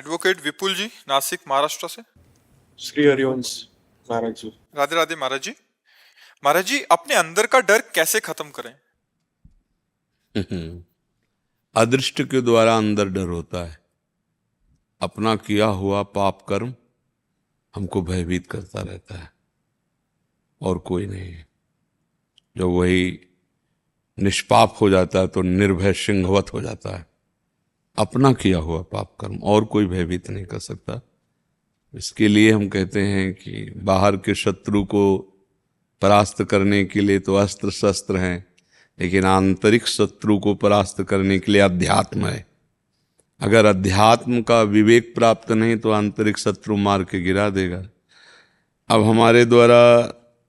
Advocate विपुल जी, नासिक महाराष्ट्र से। श्री हरिवंश महाराज जी। राधे राधे महाराज जी। महाराज जी, अपने अंदर का डर कैसे खत्म करें? अदृष्ट के द्वारा अंदर डर होता है। अपना किया हुआ पाप कर्म हमको भयभीत करता रहता है और कोई नहीं है। जब वही निष्पाप हो जाता है तो निर्भय सिंहवत हो जाता है। अपना किया हुआ पाप कर्म और कोई भयभीत नहीं कर सकता। इसके लिए हम कहते हैं कि बाहर के शत्रु को परास्त करने के लिए तो अस्त्र शस्त्र हैं, लेकिन आंतरिक शत्रु को परास्त करने के लिए अध्यात्म है। अगर अध्यात्म का विवेक प्राप्त नहीं तो आंतरिक शत्रु मार के गिरा देगा। अब हमारे द्वारा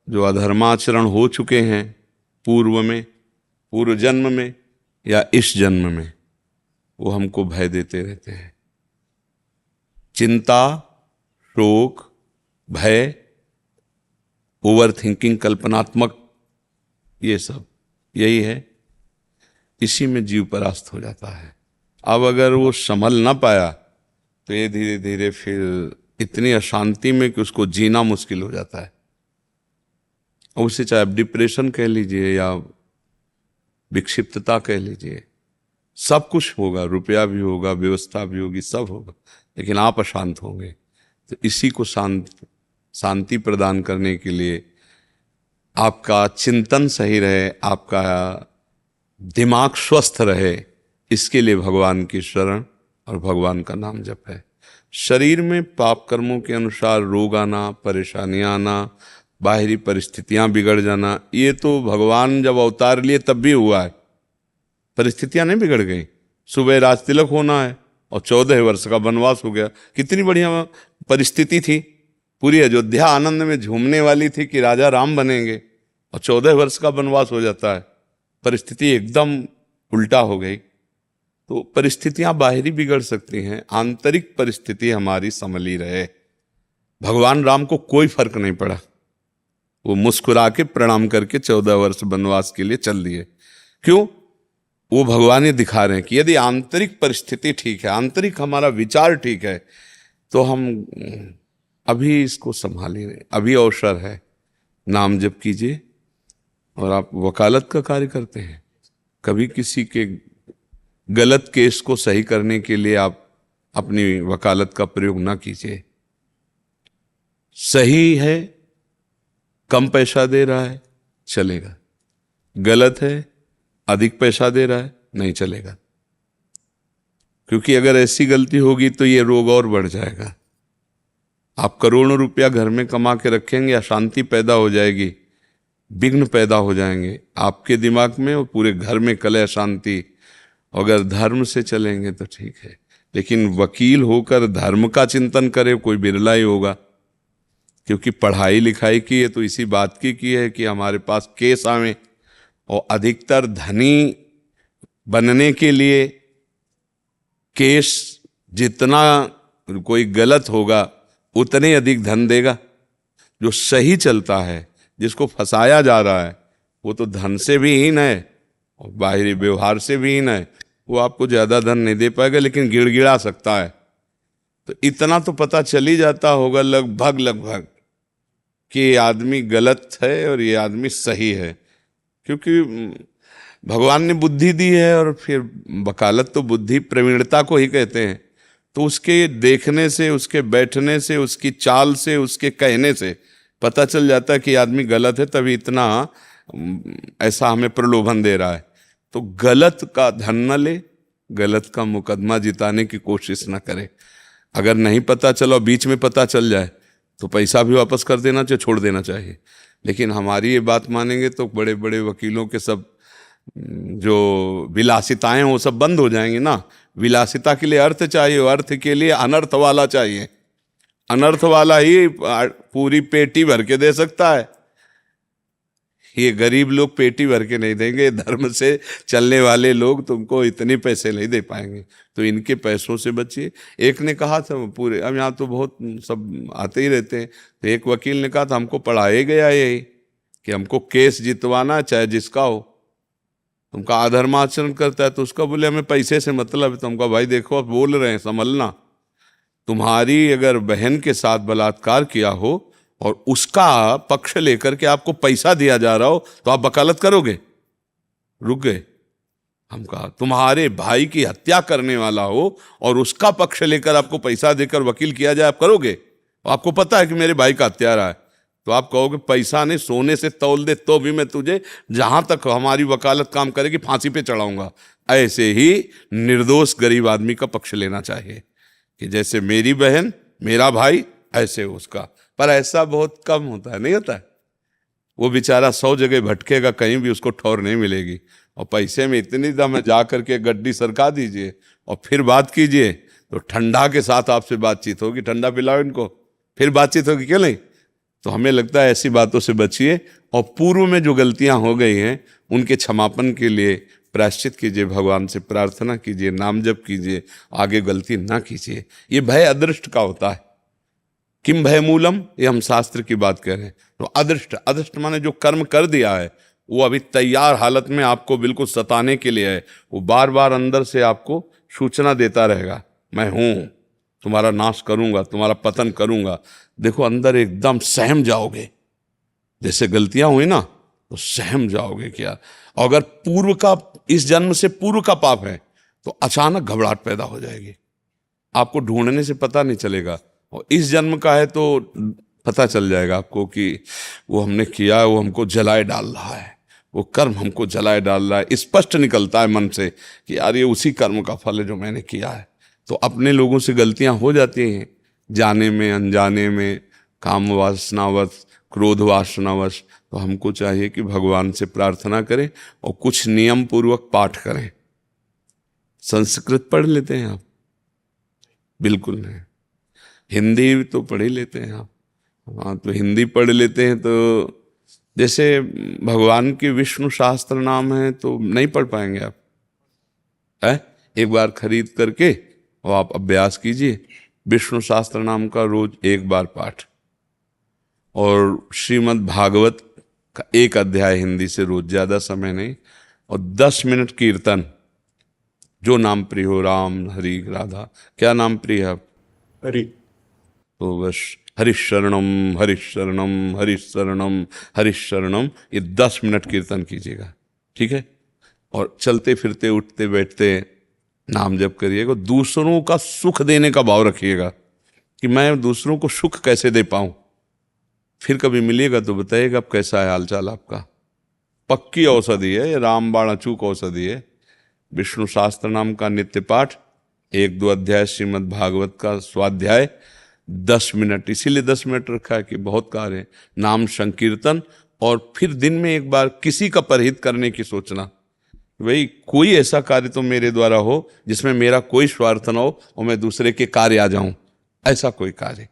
जो अधर्माचरण हो चुके हैं पूर्व में, पूर्व जन्म में या इस जन्म में, वो हमको भय देते रहते हैं। चिंता, शोक, भय, ओवर थिंकिंग, कल्पनात्मक, ये सब यही है। इसी में जीव परास्त हो जाता है। अब अगर वो संभल ना पाया तो ये धीरे धीरे फिर इतनी अशांति में कि उसको जीना मुश्किल हो जाता है। उसे चाहे आप डिप्रेशन कह लीजिए या विक्षिप्तता कह लीजिए, सब कुछ होगा, रुपया भी होगा, व्यवस्था भी होगी, सब होगा, लेकिन आप अशांत होंगे। तो इसी को शांति प्रदान करने के लिए आपका चिंतन सही रहे, आपका दिमाग स्वस्थ रहे, इसके लिए भगवान की शरण और भगवान का नाम जप है। शरीर में पाप कर्मों के अनुसार रोग आना, परेशानियां आना, बाहरी परिस्थितियां बिगड़ जाना, ये तो भगवान जब अवतार लिए तब भी हुआ है। परिस्थितियां नहीं बिगड़ गई। सुबह राज तिलक होना है और 14 वर्ष का वनवास हो गया। कितनी बढ़िया परिस्थिति थी। पूरी अयोध्या आनंद में झूमने वाली थी कि राजा राम बनेंगे, और 14 वर्ष का वनवास हो जाता है। परिस्थिति एकदम उल्टा हो गई। तो परिस्थितियां बाहरी बिगड़ सकती हैं, आंतरिक परिस्थिति हमारी संभली रहे। भगवान राम को कोई फर्क नहीं पड़ा। वो मुस्कुरा के प्रणाम करके 14 वर्ष वनवास के लिए चल दिए। क्यों? वो भगवान ये दिखा रहे हैं कि यदि आंतरिक परिस्थिति ठीक है, आंतरिक हमारा विचार ठीक है, तो हम अभी इसको संभाली रहे। अभी अवसर है। नाम जप कीजिए। और आप वकालत का कार्य करते हैं, कभी किसी के गलत केस को सही करने के लिए आप अपनी वकालत का प्रयोग ना कीजिए। सही है, कम पैसा दे रहा है, चलेगा। गलत है, अधिक पैसा दे रहा है, नहीं चलेगा। क्योंकि अगर ऐसी गलती होगी तो ये रोग और बढ़ जाएगा। आप करोड़ों रुपया घर में कमा के रखेंगे, अशांति पैदा हो जाएगी, विघ्न पैदा हो जाएंगे आपके दिमाग में और पूरे घर में कलह अशांति। अगर धर्म से चलेंगे तो ठीक है, लेकिन वकील होकर धर्म का चिंतन करे कोई बिरला ही होगा। क्योंकि पढ़ाई लिखाई की है तो इसी बात की है कि हमारे पास केस आवे, और अधिकतर धनी बनने के लिए केस जितना कोई गलत होगा उतने अधिक धन देगा। जो सही चलता है, जिसको फंसाया जा रहा है, वो तो धन से भी हीन है और बाहरी व्यवहार से भी हीन है। वो आपको ज्यादा धन नहीं दे पाएगा, लेकिन गिड़गिड़ा सकता है। तो इतना तो पता चल ही जाता होगा लगभग कि ये आदमी गलत है और ये आदमी सही है। क्योंकि भगवान ने बुद्धि दी है, और फिर वकालत तो बुद्धि प्रवीणता को ही कहते हैं। तो उसके देखने से, उसके बैठने से, उसकी चाल से, उसके कहने से पता चल जाता है कि आदमी गलत है, तभी इतना ऐसा हमें प्रलोभन दे रहा है। तो गलत का धन न ले, गलत का मुकदमा जिताने की कोशिश न करे। अगर नहीं पता चला, बीच में पता चल जाए, तो पैसा भी वापस कर देना चाहिए, छोड़ देना चाहिए। लेकिन हमारी ये बात मानेंगे तो बड़े बड़े वकीलों के सब जो विलासिताएं वो सब बंद हो जाएंगी ना। विलासिता के लिए अर्थ चाहिए, अर्थ के लिए अनर्थ वाला चाहिए। अनर्थ वाला ही पूरी पेटी भर के दे सकता है। ये गरीब लोग पेटी भर के नहीं देंगे। धर्म से चलने वाले लोग तुमको इतने पैसे नहीं दे पाएंगे। तो इनके पैसों से बचिए। एक ने कहा था पूरे, अब यहाँ तो बहुत सब आते ही रहते हैं, तो एक वकील ने कहा था हमको पढ़ाया गया यही कि हमको केस जितवाना चाहे जिसका हो। तुमका अधर्माचरण करता है तो उसका बोले हमें पैसे से मतलब है। तुमका भाई देखो आप बोल रहे हैं, संभलना। तुम्हारी अगर बहन के साथ बलात्कार किया हो और उसका पक्ष लेकर के आपको पैसा दिया जा रहा हो तो आप वकालत करोगे? रुक गए। हम कहा तुम्हारे भाई की हत्या करने वाला हो और उसका पक्ष लेकर आपको पैसा देकर वकील किया जाए, आप करोगे? आपको पता है कि मेरे भाई का हत्यारा है, तो आप कहोगे पैसा नहीं सोने से तौल दे तो भी मैं तुझे जहां तक हमारी वकालत काम करेगी फांसी पे चढ़ाऊंगा। ऐसे ही निर्दोष गरीब आदमी का पक्ष लेना चाहिए कि जैसे मेरी बहन मेरा भाई ऐसे उसका। पर ऐसा बहुत कम होता है, नहीं होता है। वो बेचारा 100 जगह भटकेगा, कहीं भी उसको ठौर नहीं मिलेगी। और पैसे में इतनी दम है, जा करके गड्डी सरका दीजिए और फिर बात कीजिए तो ठंडा के साथ आपसे बातचीत होगी। ठंडा पिलाओ इनको, फिर बातचीत होगी, क्यों नहीं? तो हमें लगता है ऐसी बातों से बचिए और पूर्व में जो गलतियां हो गई हैं उनके क्षमापन के लिए प्रायश्चित कीजिए, भगवान से प्रार्थना कीजिए, नाम जप कीजिए, आगे गलती ना कीजिए। ये भय अदृष्ट का होता है। किम भय मूलम, ये हम शास्त्र की बात कर रहे हैं। तो अदृष्ट, अदृष्ट माने जो कर्म कर दिया है वो अभी तैयार हालत में आपको बिल्कुल सताने के लिए है। वो बार बार अंदर से आपको सूचना देता रहेगा, मैं हूं, तुम्हारा नाश करूंगा, तुम्हारा पतन करूंगा। देखो अंदर एकदम सहम जाओगे, जैसे गलतियां हुई ना तो सहम जाओगे क्या। अगर पूर्व का, इस जन्म से पूर्व का पाप है तो अचानक घबराहट पैदा हो जाएगी, आपको ढूंढने से पता नहीं चलेगा। और इस जन्म का है तो पता चल जाएगा आपको कि वो हमने किया है, वो हमको जलाए डाल रहा है, वो कर्म हमको जलाए डाल रहा है। स्पष्ट निकलता है मन से कि यार ये उसी कर्म का फल है जो मैंने किया है। तो अपने लोगों से गलतियां हो जाती हैं, जाने में अनजाने में, काम वासनावश, क्रोध वासनावश। तो हमको चाहिए कि भगवान से प्रार्थना करें और कुछ नियम पूर्वक पाठ करें। संस्कृत पढ़ लेते हैं आप? बिल्कुल नहीं। हिंदी तो पढ़ ही लेते हैं आप? हाँ, तो हिंदी पढ़ लेते हैं। तो जैसे भगवान के विष्णु शास्त्र नाम है तो नहीं पढ़ पाएंगे आप, है? एक बार खरीद करके और आप अभ्यास कीजिए, विष्णु शास्त्र नाम का रोज एक बार पाठ, और श्रीमद् भागवत का एक अध्याय हिंदी से रोज, ज्यादा समय नहीं, और 10 मिनट कीर्तन, जो नाम प्रिय हो, राम, हरि, राधा, क्या नाम प्रिय है आप? हरि। तो बस हरिशरणम हरिशरणम हरिशरणम हरिशरणम, ये 10 मिनट कीर्तन कीजिएगा, ठीक है? और चलते फिरते उठते बैठते नाम जप करिएगा। दूसरों का सुख देने का भाव रखिएगा कि मैं दूसरों को सुख कैसे दे पाऊं। फिर कभी मिलिएगा तो बताइएगा अब कैसा है हालचाल आपका। पक्की औषधि है, ये रामबाण अचूक औषधि है। विष्णु शास्त्र नाम का नित्य पाठ, 1-2 अध्याय श्रीमद् भागवत का स्वाध्याय, 10 मिनट, इसीलिए 10 मिनट रखा है कि बहुत कार्य है। नाम संकीर्तन, और फिर दिन में एक बार किसी का परहित करने की सोचना, भाई कोई ऐसा कार्य तो मेरे द्वारा हो जिसमें मेरा कोई स्वार्थ न हो और मैं दूसरे के कार्य आ जाऊं, ऐसा कोई कार्य।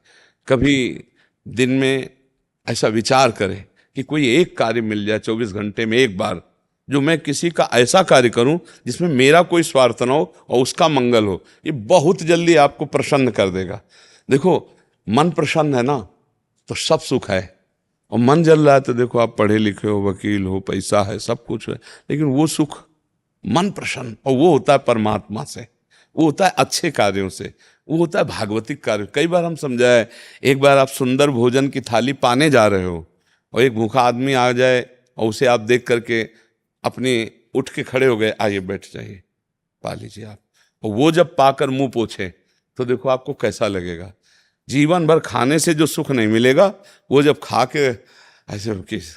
कभी दिन में ऐसा विचार करें कि कोई एक कार्य मिल जाए 24 घंटे में एक बार, जो मैं किसी का ऐसा कार्य करूं जिसमें मेरा कोई स्वार्थ न हो और उसका मंगल हो। ये बहुत जल्दी आपको प्रसन्न कर देगा। देखो मन प्रसन्न है ना तो सब सुख है, और मन जल रहा है तो देखो आप पढ़े लिखे हो, वकील हो, पैसा है, सब कुछ है, लेकिन वो सुख मन प्रसन्न, और वो होता है परमात्मा से, वो होता है अच्छे कार्यों से, वो होता है भागवतिक कार्य। कई बार हम समझाए, एक बार आप सुंदर भोजन की थाली पाने जा रहे हो और एक भूखा आदमी आ जाए और उसे आप देख करके अपनी उठ के खड़े हो गए, आइए बैठ जाइए, पा लीजिए आप, और वो जब पाकर मुंह पोछे तो देखो आपको कैसा लगेगा। जीवन भर खाने से जो सुख नहीं मिलेगा, वो जब खा के ऐसे किस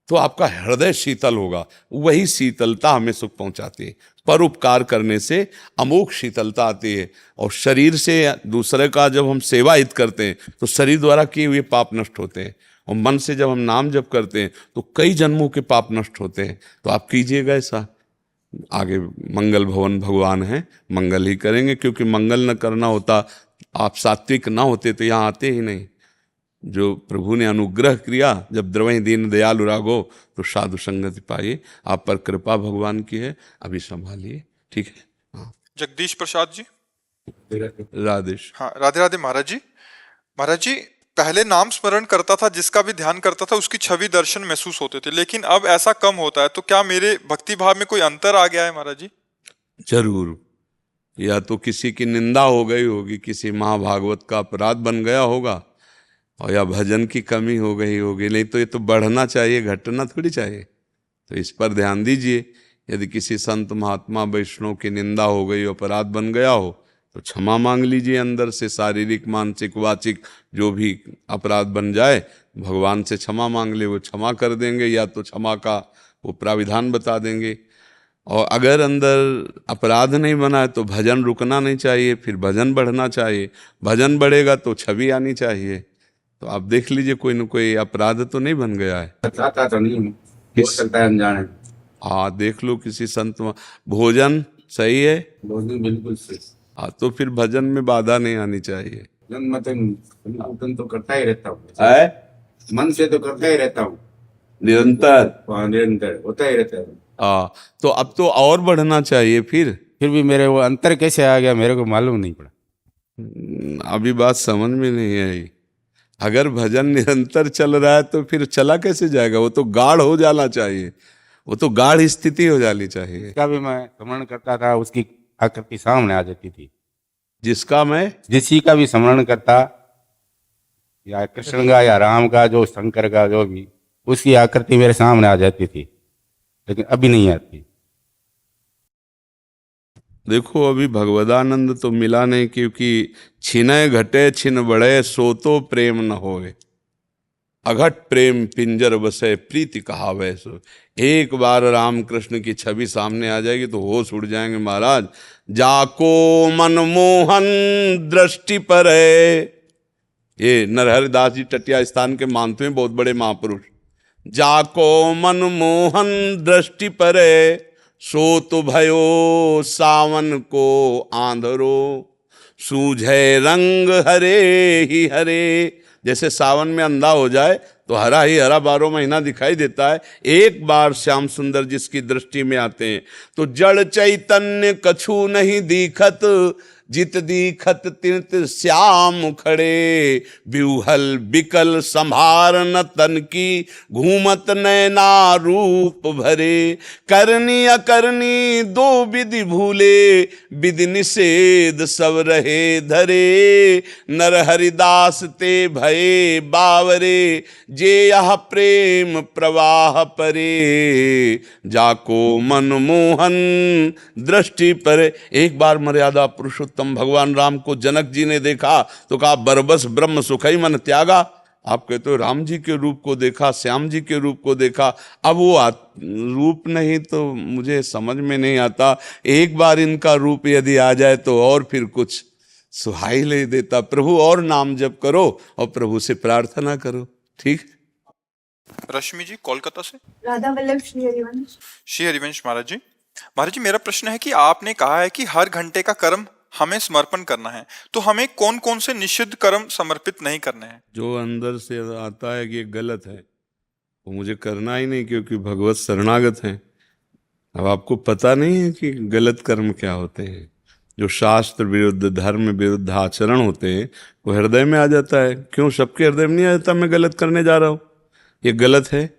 तो आपका हृदय शीतल होगा। वही शीतलता हमें सुख पहुंचाती है। परोपकार करने से अमोघ शीतलता आती है, और शरीर से दूसरे का जब हम सेवा हित करते हैं तो शरीर द्वारा किए हुए पाप नष्ट होते हैं, और मन से जब हम नाम जप करते हैं तो कई जन्मों के पाप नष्ट होते हैं। तो आप कीजिएगा ऐसा। आगे मंगल भवन भगवान है, मंगल ही करेंगे, क्योंकि मंगल न करना होता, आप सात्विक ना होते तो यहाँ आते ही नहीं। जो प्रभु ने अनुग्रह किया, जब द्रवहि दीन दयालु रागो तो साधु संगति पाइए। आप पर कृपा भगवान की है, अभी संभालिए, ठीक है? हाँ, जगदीश प्रसाद जी। राधेश। हाँ, राधे राधे महाराज जी। महाराज जी, पहले नाम स्मरण करता था, जिसका भी ध्यान करता था उसकी छवि दर्शन महसूस होते थे, लेकिन अब ऐसा कम होता है, तो क्या मेरे भक्ति भाव में कोई अंतर आ गया है महाराज जी? जरूर, या तो किसी की निंदा हो गई होगी, किसी महाभागवत का अपराध बन गया होगा, और या भजन की कमी हो गई होगी। नहीं तो ये तो बढ़ना चाहिए, घटना थोड़ी चाहिए। तो इस पर ध्यान दीजिए। यदि किसी संत महात्मा वैष्णव की निंदा हो गई, अपराध बन गया हो, तो क्षमा मांग लीजिए अंदर से। शारीरिक, मानसिक, वाचिक जो भी अपराध बन जाए, भगवान से क्षमा मांग ले, वो क्षमा कर देंगे, या तो क्षमा का वो प्राविधान बता देंगे। और अगर अंदर अपराध नहीं बना है तो भजन रुकना नहीं चाहिए, फिर भजन बढ़ना चाहिए। भजन बढ़ेगा तो छवि आनी चाहिए। तो आप देख लीजिए कोई न कोई अपराध तो नहीं बन गया है। बताता तो नहीं हूँ, हो सकता है अनजाने। हाँ, देख लो किसी संत भोजन सही है, भोजन बिल्कुल सही। हाँ, तो फिर भजन में बाधा नहीं आनी चाहिए। भोजन तो करता ही रहता हूँ, है मन से तो करता ही रहता हूँ, निरंतर। निरंतर होता ही रहता है। हाँ, तो अब तो और बढ़ना चाहिए फिर। भी मेरे वो अंतर कैसे आ गया मेरे को मालूम नहीं पड़ा। अभी बात समझ में नहीं आई। अगर भजन निरंतर चल रहा है तो फिर चला कैसे जाएगा? वो तो गाढ़ हो जाना चाहिए, वो तो गाढ़ स्थिति हो जानी चाहिए। जिसका भी मैं स्मरण करता था उसकी आकृति सामने आ जाती थी। जिसका मैं जिसी का भी स्मरण करता, या कृष्ण का या राम का, जो शंकर का, जो भी, उसकी आकृति मेरे सामने आ जाती थी, लेकिन अभी नहीं आती। देखो, अभी भगवदानंद तो मिला नहीं, क्योंकि छिनय घटे छिन बढ़े सो तो प्रेम न होए, अघट प्रेम पिंजर बसे प्रीति कहावे सो। एक बार राम कृष्ण की छवि सामने आ जाएगी तो होश उड़ जाएंगे महाराज। जाको मनमोहन दृष्टि पर है, ये नरहरिदास जी टटिया स्थान के मानते हैं, बहुत बड़े महापुरुष। जाको मनमोहन दृष्टि पर है, सो तो भयो सावन को आंधरो, सूझे रंग हरे ही हरे। जैसे सावन में अंधा हो जाए तो हरा ही हरा 12 महीना दिखाई देता है। एक बार श्याम सुंदर जिसकी दृष्टि में आते हैं तो जड़ चैतन्य कछु नहीं दिखत, जित दीखत तित श्याम खड़े, व्यूहल बिकल संभार न तन की, घूमत नैना रूप भरे, करनी अकरनी दो विधि भूले, विधि निषेध सब रहे धरे, नर हरिदास ते भये बावरे, जे यह प्रेम प्रवाह परे, जाको मनमोहन दृष्टि पर। एक बार मर्यादा पुरुषोत्तम भगवान राम को जनक जी ने देखा तो कहा, बरबस ब्रह्म सुखई मन त्यागा। आप कहते हो राम जी के रूप को देखा, श्याम जी के रूप को देखा। अब वो रूप नहीं तो मुझे समझ में नहीं आता। एक बार इनका रूप यदि आ जाए तो और फिर कुछ सुहाई ले देता। प्रभु और नाम जप करो और प्रभु से प्रार्थना करो। ठीक। रश्मि जी कोलकाता से। राधा वल्लभ श्री हरिवंश। श्री हरिवंश महाराज जी, मेरा प्रश्न है कि आपने कहा है कि हर घंटे का कर्म हमें समर्पण करना है, तो हमें कौन कौन से निषिद्ध कर्म समर्पित नहीं करने हैं? जो अंदर से आता है कि ये गलत है वो मुझे करना ही नहीं, क्योंकि भगवत शरणागत हैं। अब आपको पता नहीं है कि गलत कर्म क्या होते हैं। जो शास्त्र विरुद्ध, धर्म विरुद्ध आचरण होते हैं वो हृदय में आ जाता है। क्यों सबके हृदय में नहीं आ जाता? मैं गलत करने जा रहा हूँ, ये गलत है।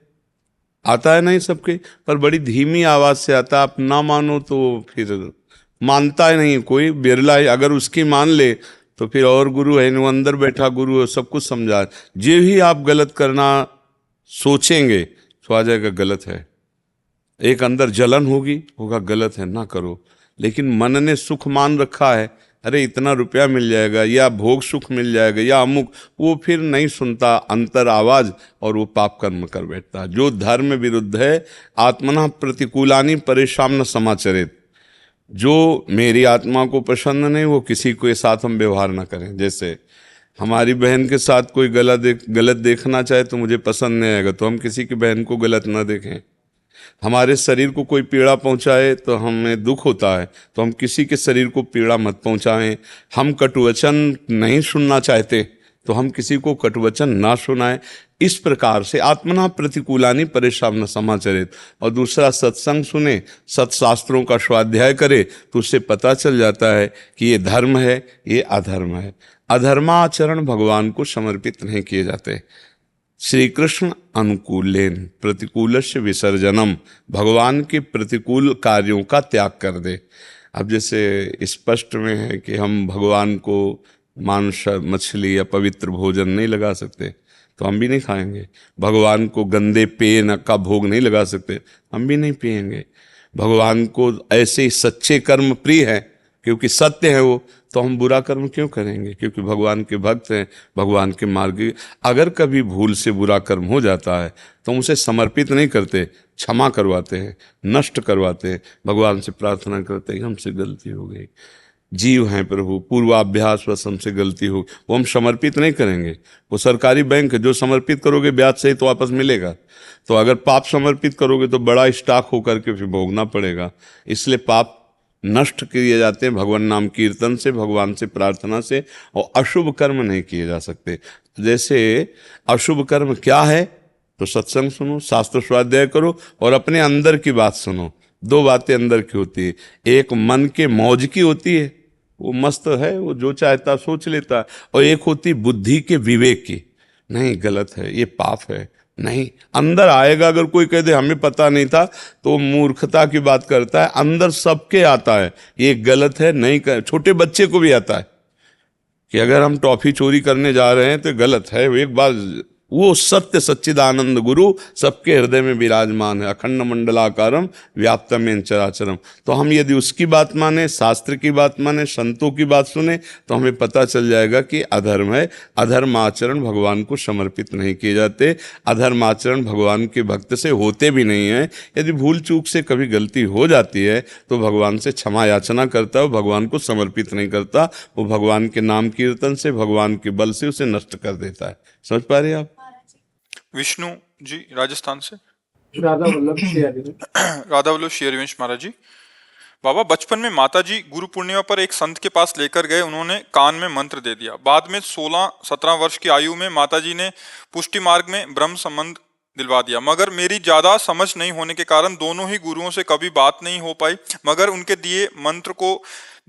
आता है नहीं सबके, पर बड़ी धीमी आवाज से आता है। आप ना मानो तो फिर मानता है नहीं कोई, बिरला है। अगर उसकी मान ले तो फिर और गुरु है, वो अंदर बैठा गुरु है, सब कुछ समझा। जो ही आप गलत करना सोचेंगे तो आ जाएगा गलत है। एक अंदर जलन होगा गलत है, ना करो। लेकिन मन ने सुख मान रखा है, अरे इतना रुपया मिल जाएगा, या भोग सुख मिल जाएगा, या अमुक, वो फिर नहीं सुनता अंतर आवाज और वो पाप कर्म कर बैठता है। जो धर्म विरुद्ध है, आत्मना प्रतिकूलानी परेशान न समाचरित। जो मेरी आत्मा को पसंद नहीं वो किसी के साथ हम व्यवहार ना करें। जैसे हमारी बहन के साथ कोई गलत देखना चाहे तो मुझे पसंद नहीं आएगा, तो हम किसी की बहन को गलत ना देखें। हमारे शरीर को कोई पीड़ा पहुंचाए तो हमें दुख होता है, तो हम किसी के शरीर को पीड़ा मत पहुंचाएं। हम कटुवचन नहीं सुनना चाहते तो हम किसी को कटुवचन ना सुनाएं। इस प्रकार से आत्मना प्रतिकूलानी परेशान न समाचरित। और दूसरा, सत्संग सुने, सत्शास्त्रों का स्वाध्याय करे, तो उससे पता चल जाता है कि ये धर्म है, ये अधर्म है। अधर्माचरण भगवान को समर्पित नहीं किए जाते। श्री कृष्ण अनुकूलेन प्रतिकूलस्य विसर्जनम, भगवान के प्रतिकूल कार्यों का त्याग कर दे। अब जैसे स्पष्ट में है कि हम भगवान को मांस मछली या पवित्र भोजन नहीं लगा सकते, तो हम भी नहीं खाएंगे। भगवान को गंदे पेय का भोग नहीं लगा सकते, हम भी नहीं पिएंगे। भगवान को ऐसे ही सच्चे कर्म प्रिय है, क्योंकि सत्य है वो, तो हम बुरा कर्म क्यों करेंगे? क्योंकि भगवान के भक्त हैं, भगवान के मार्ग। अगर कभी भूल से बुरा कर्म हो जाता है तो हम उसे समर्पित नहीं करते, क्षमा करवाते हैं, नष्ट करवाते हैं, भगवान से प्रार्थना करते हैं कि हमसे गलती हो गई, जीव हैं प्रभु, पूर्वाभ्यास वश हमसे गलती हो। वो हम समर्पित नहीं करेंगे। वो सरकारी बैंक है, जो समर्पित करोगे ब्याज सहित तो वापस मिलेगा। तो अगर पाप समर्पित करोगे तो बड़ा स्टॉक होकर के फिर भोगना पड़ेगा। इसलिए पाप नष्ट किए जाते हैं भगवान नाम कीर्तन से, भगवान से प्रार्थना से, और अशुभ कर्म नहीं किए जा सकते। जैसे अशुभ कर्म क्या है? तो सत्संग सुनो, शास्त्र स्वाध्याय करो और अपने अंदर की बात सुनो। दो बातें अंदर की होती है, एक मन के मौज की होती है, वो मस्त है, वो जो चाहता सोच लेता है, और एक होती बुद्धि के विवेक की, नहीं गलत है, ये पाप है। नहीं, अंदर आएगा। अगर कोई कह दे हमें पता नहीं था तो वो मूर्खता की बात करता है। अंदर सबके आता है ये गलत है, नहीं कर। छोटे बच्चे को भी आता है कि अगर हम टॉफी चोरी करने जा रहे हैं तो गलत है। एक बार वो सत्य सच्चिदानंद गुरु सबके हृदय में विराजमान है, अखंड मंडलाकारम व्याप्तमेन चराचरम। तो हम यदि उसकी बात माने, शास्त्र की बात माने, संतों की बात सुने, तो हमें पता चल जाएगा कि अधर्म है। अधर्म आचरण भगवान को समर्पित नहीं किए जाते, अधर्म आचरण भगवान के भक्त से होते भी नहीं है। यदि भूल चूक से कभी गलती हो जाती है तो भगवान से क्षमा याचना करता है, भगवान को समर्पित नहीं करता। वो भगवान के नाम कीर्तन से, भगवान के बल से उसे नष्ट कर देता है। समझ पा रहे आप? विष्णु जी राजस्थान से। राधा वल्लभ श्री हरिवंश। राधा वल्लभ श्री हरिवंश महाराज जी। बाबा, बचपन में माता जी गुरु पूर्णिमा पर एक संत के पास लेकर गए, उन्होंने कान में मंत्र दे दिया। बाद में 16-17 वर्ष की आयु में माता जी ने पुष्टि मार्ग में ब्रह्म संबंध दिलवा दिया, मगर मेरी ज्यादा समझ नहीं होने के कारण दोनों ही गुरुओं से कभी बात नहीं हो पाई। मगर उनके दिए मंत्र को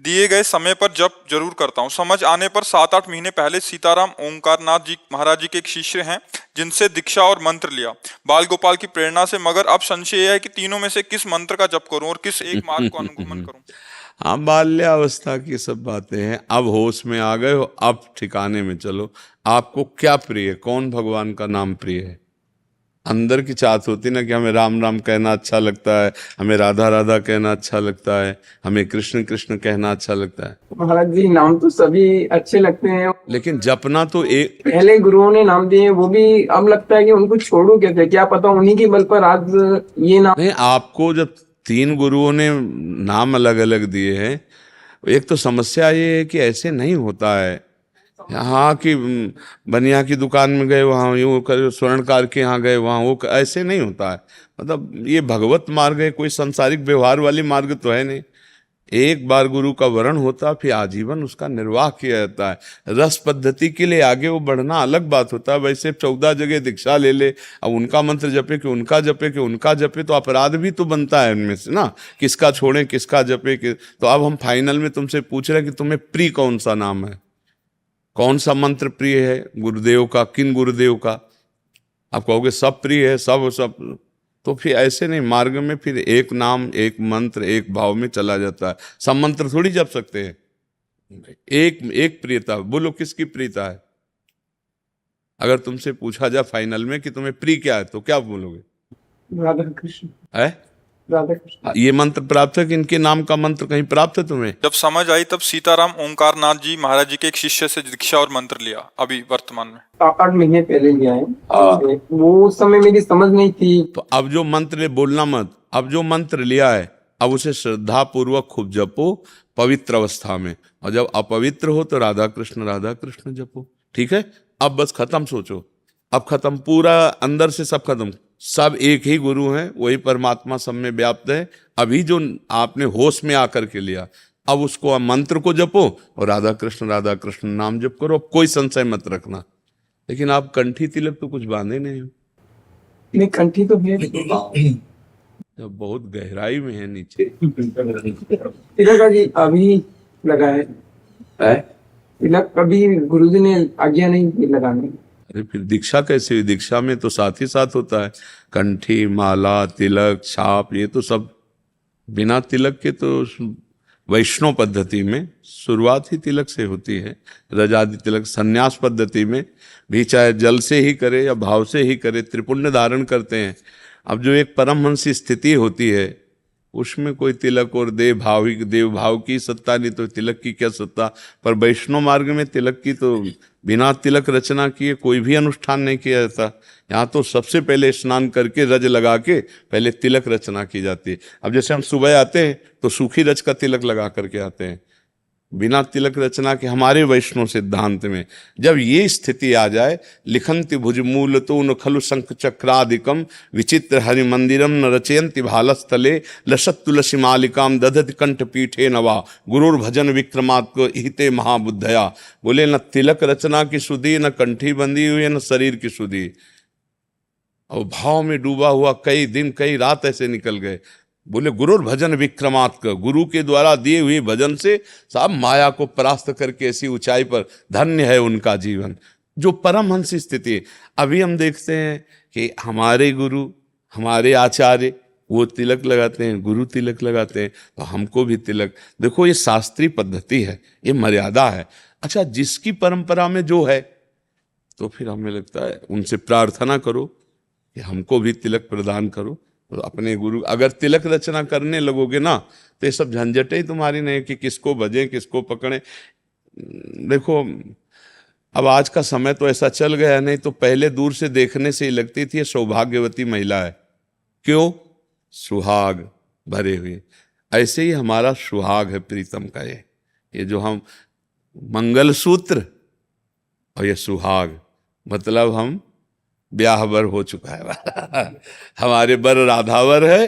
दिए गए समय पर जप जरूर करता हूँ। समझ आने पर 7-8 महीने पहले सीताराम ओंकारनाथ जी महाराज जी के एक शिष्य हैं, जिनसे दीक्षा और मंत्र लिया बाल गोपाल की प्रेरणा से। मगर अब संशय यह है कि तीनों में से किस मंत्र का जप करूं और किस एक मार्ग को अनुगमन करूं। हाँ, बाल्यावस्था की सब बातें हैं। अब होश में आ गए हो, अब ठिकाने में चलो। आपको क्या प्रिय है? कौन भगवान का नाम प्रिय है? अंदर की चाहत होती ना कि हमें राम राम कहना अच्छा लगता है, हमें राधा राधा कहना अच्छा लगता है, हमें कृष्ण कृष्ण कहना अच्छा लगता है। महाराज जी, नाम तो सभी अच्छे लगते हैं, लेकिन जपना तो एक। पहले गुरुओं ने नाम दिए, वो भी अब लगता है कि उनको छोड़ू कैसे, क्या पता उन्हीं के बल पर आज ये नाम। नहीं, आपको जब 3 गुरुओं ने नाम अलग अलग दिए हैं, एक तो समस्या ये है कि ऐसे नहीं होता है। हाँ कि बनिया की दुकान में गए वहाँ यूँ कर, स्वर्णकार के यहाँ गए वहाँ वो, ऐसे नहीं होता है। मतलब ये भगवत मार्ग है, कोई सांसारिक व्यवहार वाली मार्ग तो है नहीं। एक बार गुरु का वरण होता, फिर आजीवन उसका निर्वाह किया जाता है। रस पद्धति के लिए आगे वो बढ़ना अलग बात होता है। वैसे 14 जगह दीक्षा ले ले, अब उनका मंत्र जपे कि उनका जपे कि उनका जपे, तो अपराध भी तो बनता है उनमें से ना, किसका छोड़े किसका जपे तो अब हम फाइनल में तुमसे पूछ रहे हैं कि तुम्हें प्रिय कौन सा नाम है, कौन सा मंत्र प्रिय है गुरुदेव का, किन गुरुदेव का? आप कहोगे सब प्रिय है, सब तो फिर ऐसे नहीं। मार्ग में फिर एक नाम, एक मंत्र, एक भाव में चला जाता है। सब मंत्र थोड़ी जप सकते हैं। एक प्रियता। बोलो किसकी प्रियता है? अगर तुमसे पूछा जाए फाइनल में कि तुम्हें प्रिय क्या है, तो क्या बोलोगे? राधा कृष्ण है? राधा कृष्ण। ये मंत्र प्राप्त है कि इनके नाम का मंत्र कहीं प्राप्त है तुम्हें? जब समझ आई तब सीताराम ओंकारनाथ जी महाराज जी के एक शिष्य से दीक्षा और मंत्र लिया, अभी वर्तमान में 8 महीने पहले लिया है। वो उस समय मेरी समझ नहीं थी। तो अब जो मंत्र बोलना मत, अब जो मंत्र लिया है अब उसे श्रद्धा पूर्वक खूब जपो पवित्र अवस्था में, और जब अपवित्र हो तो राधा कृष्ण जपो। ठीक है? अब बस खत्म सोचो, अब खत्म, पूरा अंदर से सब खत्म। सब एक ही गुरु हैं, वही परमात्मा सब में व्याप्त है। अभी जो आपने होश में आकर के लिया, अब उसको मंत्र को जपो और राधा कृष्ण नाम जप करो। कोई संशय मत रखना। लेकिन आप कंठी तिलक तो कुछ बांधे नहीं हो। नहीं, कंठी तो है, जब बहुत गहराई में है नीचे। तिलक जी अभी लगा है तिलक, कभी गुरुजी ने आज्ञा नहीं दी लगाने। अरे फिर दीक्षा कैसे हुई? दीक्षा में तो साथ ही साथ होता है कंठी, माला, तिलक, छाप, ये तो सब बिना तिलक के तो वैष्णव पद्धति में शुरुआत ही तिलक से होती है। रजादि तिलक संन्यास पद्धति में भी चाहे जल से ही करे या भाव से ही करे, त्रिपुण्य धारण करते हैं। अब जो एक परमहंसी स्थिति होती है उसमें कोई तिलक और देव भाव की सत्ता नहीं, तो तिलक की क्या सत्ता। पर वैष्णव मार्ग में तिलक की तो बिना तिलक रचना किए कोई भी अनुष्ठान नहीं किया जाता। यहाँ तो सबसे पहले स्नान करके रज लगा के पहले तिलक रचना की जाती है। अब जैसे हम सुबह आते हैं तो सूखी रज का तिलक लगा करके आते हैं, बिना तिलक रचना के। हमारे वैष्णव सिद्धांत में जब ये स्थिति आ जाए, लिखंति भुजमूल तो न खलु शंख चक्रादिकम विचित्र हरि मंदिरम न रचयंति भालस्थले लसत तुलसी मालिकाम दधति कंठ पीठे नवा गुरुर भजन विक्रमात्म हिते महाबुद्धया। बोले न तिलक रचना की सुधि, न कंठी बंदी हुई, न शरीर की सुधि। और भाव में डूबा हुआ कई दिन कई रात ऐसे निकल गए। बोले गुरुर भजन विक्रमात्म, गुरु के द्वारा दिए हुए भजन से सब माया को परास्त करके ऐसी ऊंचाई पर धन्य है उनका जीवन, जो परमहंसी स्थिति है। अभी हम देखते हैं कि हमारे गुरु हमारे आचार्य वो तिलक लगाते हैं, गुरु तिलक लगाते हैं, तो हमको भी तिलक। देखो ये शास्त्रीय पद्धति है, ये मर्यादा है। अच्छा, जिसकी परंपरा में जो है तो फिर हमें लगता है उनसे प्रार्थना करो कि हमको भी तिलक प्रदान करो। तो अपने गुरु अगर तिलक रचना करने लगोगे ना तो ये सब झंझटें ही तुम्हारी नहीं कि किसको भजें किसको पकड़ें। देखो अब आज का समय तो ऐसा चल गया, नहीं तो पहले दूर से देखने से ही लगती थी सौभाग्यवती महिला है। क्यों? सुहाग भरे हुए। ऐसे ही हमारा सुहाग है प्रीतम का, ये जो हम मंगलसूत्र और ये सुहाग, मतलब हम ब्याहवर हो चुका है हमारे बर राधावर है,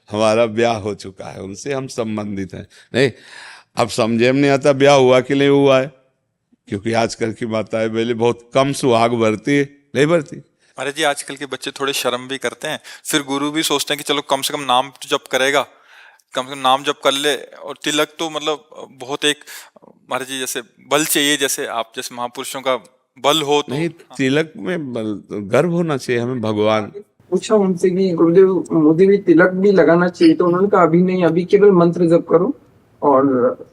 हमारा ब्याह हो चुका है, उनसे हम संबंधित हैं। नहीं अब समझे में नहीं आता ब्याह हुआ कि नहीं हुआ है, क्योंकि आजकल की माताएं पहले बहुत कम सुहाग भरती है, नहीं भरती। अरे जी आजकल के बच्चे थोड़े शर्म भी करते हैं, फिर गुरु भी सोचते हैं कि चलो कम से कम नाम जप करेगा, कम से कम नाम जप कर ले। और तिलक तो मतलब बहुत एक महाराज जी जैसे बल चाहिए, जैसे आप जैसे महापुरुषों का बल हो तो। नहीं, तिलक में गर्व होना चाहिए हमें। भगवान पूछा उनसे कि गुरुदेव मुझे भी तिलक भी लगाना चाहिए, तो उन्होंने कहा अभी नहीं, अभी केवल मंत्र जप करो। और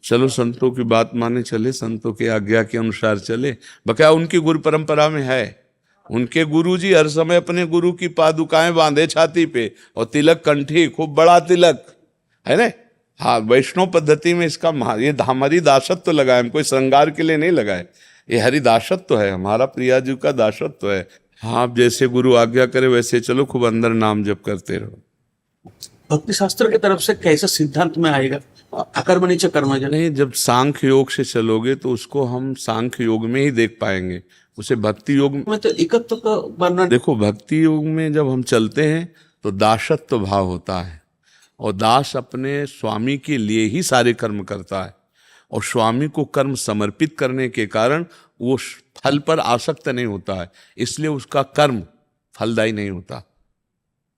चलो संतों की बात माने चले, संतों की आज्ञा के अनुसार चले। बकाया उनकी गुरु परंपरा में है, उनके गुरुजी हर समय अपने गुरु की पादुकाएं बांधे छाती पे और तिलक कंठी, खूब बड़ा तिलक है ना। हाँ, वैष्णव पद्धति में इसका ये हमारी दासत्व तो लगाए, हम कोई श्रृंगार के लिए नहीं लगाए, ये हरिदासत्व तो है, हमारा प्रिया जी का दासत्व तो है। हाँ, आप जैसे गुरु आज्ञा करे वैसे चलो, खूब अंदर नाम जप करते रहो। भक्ति शास्त्र की तरफ से कैसे सिद्धांत में आएगा अकर्मणीच कर्मजन? नहीं, जब सांख्य योग से चलोगे तो उसको हम सांख्य योग में ही देख पाएंगे, उसे भक्ति योग में तो एकत्व का वर्णन। देखो भक्ति योग में जब हम चलते हैं तो दासत्व भाव होता है, और दास अपने स्वामी के लिए ही सारे कर्म करता है, और स्वामी को कर्म समर्पित करने के कारण वो फल पर आसक्त नहीं होता है, इसलिए उसका कर्म फलदायी नहीं होता,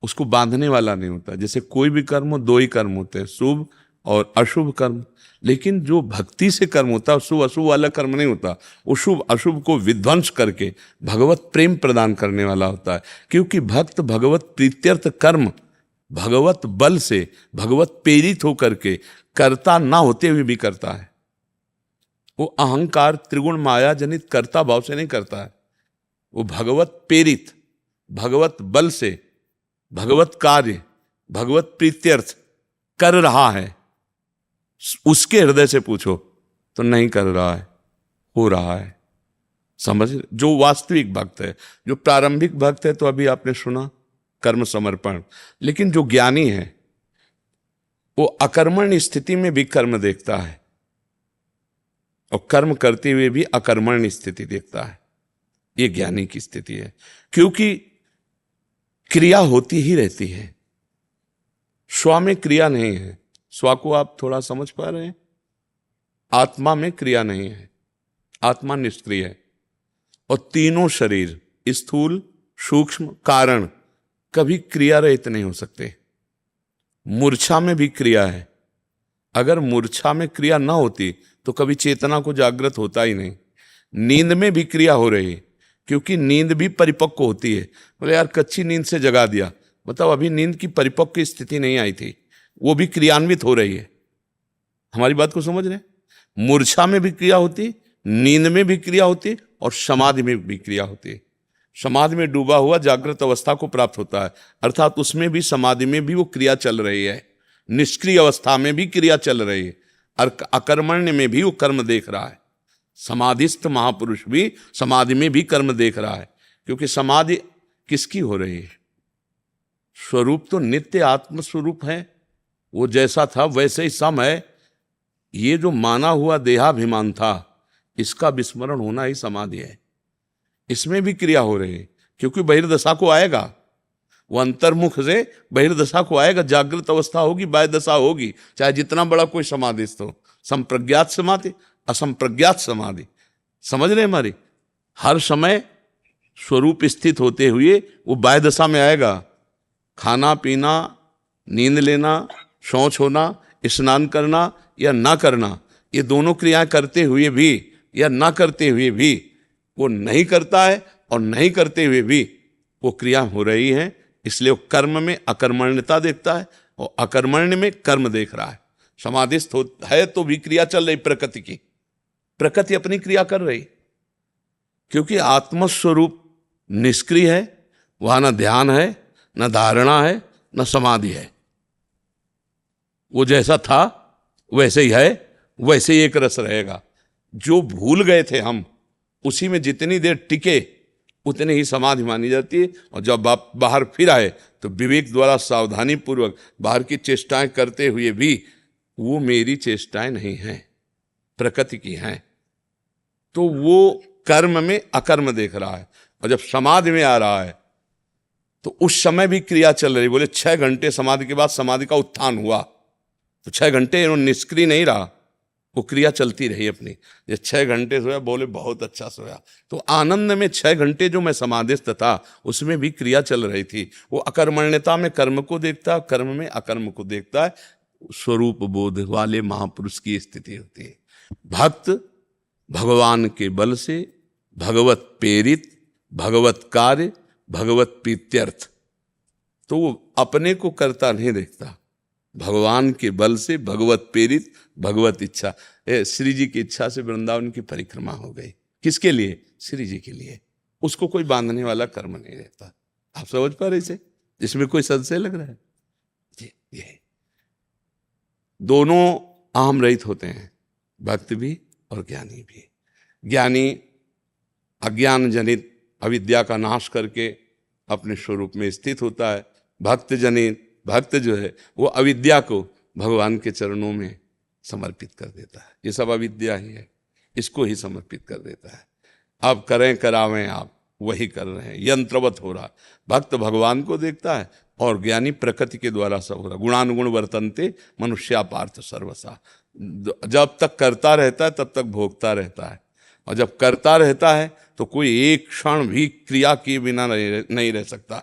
उसको बांधने वाला नहीं होता। जैसे कोई भी कर्म हो, दो ही कर्म होते हैं, शुभ और अशुभ कर्म। लेकिन जो भक्ति से कर्म होता है शुभ अशुभ वाला कर्म नहीं होता, वो शुभ अशुभ को विध्वंस करके भगवत प्रेम प्रदान करने वाला होता है। क्योंकि भक्त भगवत प्रीत्यर्थ कर्म भगवत बल से भगवत प्रेरित होकर के कर्ता ना होते हुए भी करता है। वो अहंकार त्रिगुण माया जनित कर्ता भाव से नहीं करता है, वो भगवत प्रेरित भगवत बल से भगवत कार्य भगवत प्रीत्यर्थ कर रहा है। उसके हृदय से पूछो तो नहीं कर रहा है, हो रहा है। समझ, जो वास्तविक भक्त है, जो प्रारंभिक भक्त है तो अभी आपने सुना कर्म समर्पण। लेकिन जो ज्ञानी है वो अकर्मण्य स्थिति में भी कर्म देखता है और कर्म करते हुए भी अकर्मण्य स्थिति देखता है। ये ज्ञानी की स्थिति है, क्योंकि क्रिया होती ही रहती है, स्व में क्रिया नहीं है। स्व को आप थोड़ा समझ पा रहे हैं? आत्मा में क्रिया नहीं है, आत्मा निष्क्रिय है। और तीनों शरीर स्थूल सूक्ष्म कारण कभी क्रिया रहित नहीं हो सकते। मूर्छा में भी क्रिया है, अगर मूर्छा में क्रिया ना होती तो कभी चेतना को जागृत होता ही नहीं। नींद में भी क्रिया हो रही है, क्योंकि नींद भी परिपक्व होती है। बोले यार कच्ची नींद से जगा दिया, बताओ अभी नींद की परिपक्व स्थिति नहीं आई थी, वो भी क्रियान्वित हो रही है। हमारी बात को समझ रहे हैं? मूर्छा में भी क्रिया होती, नींद में भी क्रिया होती और समाधि में भी क्रिया होती। समाधि में डूबा हुआ जागृत अवस्था को प्राप्त होता है, अर्थात उसमें भी, समाधि में भी वो क्रिया चल रही है। निष्क्रिय अवस्था में भी क्रिया चल रही है और अकर्मण्य में भी वो कर्म देख रहा है। समाधिस्थ महापुरुष भी समाधि में भी कर्म देख रहा है, क्योंकि समाधि किसकी हो रही है? स्वरूप तो नित्य आत्म स्वरूप है, वो जैसा था वैसे ही सम है। ये जो माना हुआ देहाभिमान था, इसका विस्मरण होना ही समाधि है। इसमें भी क्रिया हो रही है, क्योंकि बहिर्दशा को आएगा, वो अंतर्मुख से बहिर्दशा को आएगा। जागृत अवस्था होगी, बाह्य दशा होगी, चाहे जितना बड़ा कोई समाधिस्थ हो। संप्रज्ञात समाधि, असंप्रज्ञात समाधि, समझ रहे हमारी? हर समय स्वरूप स्थित होते हुए वो बाह्य दशा में आएगा। खाना पीना, नींद लेना, शौच होना, स्नान करना या ना करना, ये दोनों क्रियाएं करते हुए भी या ना करते हुए भी वो नहीं करता है, और नहीं करते हुए भी वो क्रिया हो रही है। इसलिए वो कर्म में अकर्मण्यता देखता है और अकर्मण्य में कर्म देख रहा है। समाधिस्थ है तो भी क्रिया चल रही प्रकृति की, प्रकृति अपनी क्रिया कर रही, क्योंकि आत्मस्वरूप निष्क्रिय है, वहां न ध्यान है, न धारणा है, न समाधि है। वो जैसा था वैसे ही है, वैसे ही एक रस रहेगा। जो भूल गए थे हम, उसी में जितनी देर टिके उतनी ही समाधि मानी जाती है। और जब आप बाहर फिर आए तो विवेक द्वारा सावधानी पूर्वक बाहर की चेष्टाएं करते हुए भी वो मेरी चेष्टाएं नहीं हैं, प्रकृति की हैं, तो वो कर्म में अकर्म देख रहा है। और जब समाधि में आ रहा है तो उस समय भी क्रिया चल रही। बोले 6 घंटे समाधि के बाद समाधि का उत्थान हुआ, तो 6 घंटे निष्क्रिय नहीं रहा, वो क्रिया चलती रही अपनी। ये 6 घंटे सोया, बोले बहुत अच्छा सोया, तो आनंद में 6 घंटे जो मैं समाधिस्थ था उसमें भी क्रिया चल रही थी। वो अकर्मण्यता में कर्म को देखता है, कर्म में अकर्म को देखता है। स्वरूप बोध वाले महापुरुष की स्थिति होती है। भक्त भगवान के बल से भगवत प्रेरित, भगवत कार्य, भगवत प्रीत्यर्थ, तो वो अपने को करता नहीं देखता, भगवान के बल से भगवत प्रेरित, भगवत इच्छा। श्री जी की इच्छा से वृंदावन की परिक्रमा हो गई। किसके लिए? श्री जी के लिए। उसको कोई बांधने वाला कर्म नहीं रहता। आप समझ पा रहे इसे? इसमें कोई संशय लग रहा है? ये दोनों अहम रहित होते हैं, भक्त भी और ज्ञानी भी। ज्ञानी अज्ञान जनित अविद्या का नाश करके अपने स्वरूप में स्थित होता है। भक्त जनित, भक्त जो है वो अविद्या को भगवान के चरणों में समर्पित कर देता है। ये सब अविद्या ही है, इसको ही समर्पित कर देता है। आप करें करावें, आप वही कर रहे हैं, यंत्रवत हो रहा। भक्त भगवान को देखता है और ज्ञानी प्रकृति के द्वारा सब हो रहा। गुणानुगुण वर्तन्ते मनुष्या पार्थ सर्वसा। जब तक करता रहता है तब तक भोगता रहता है, और जब करता रहता है तो कोई एक क्षण भी क्रिया किए बिना नहीं रह सकता,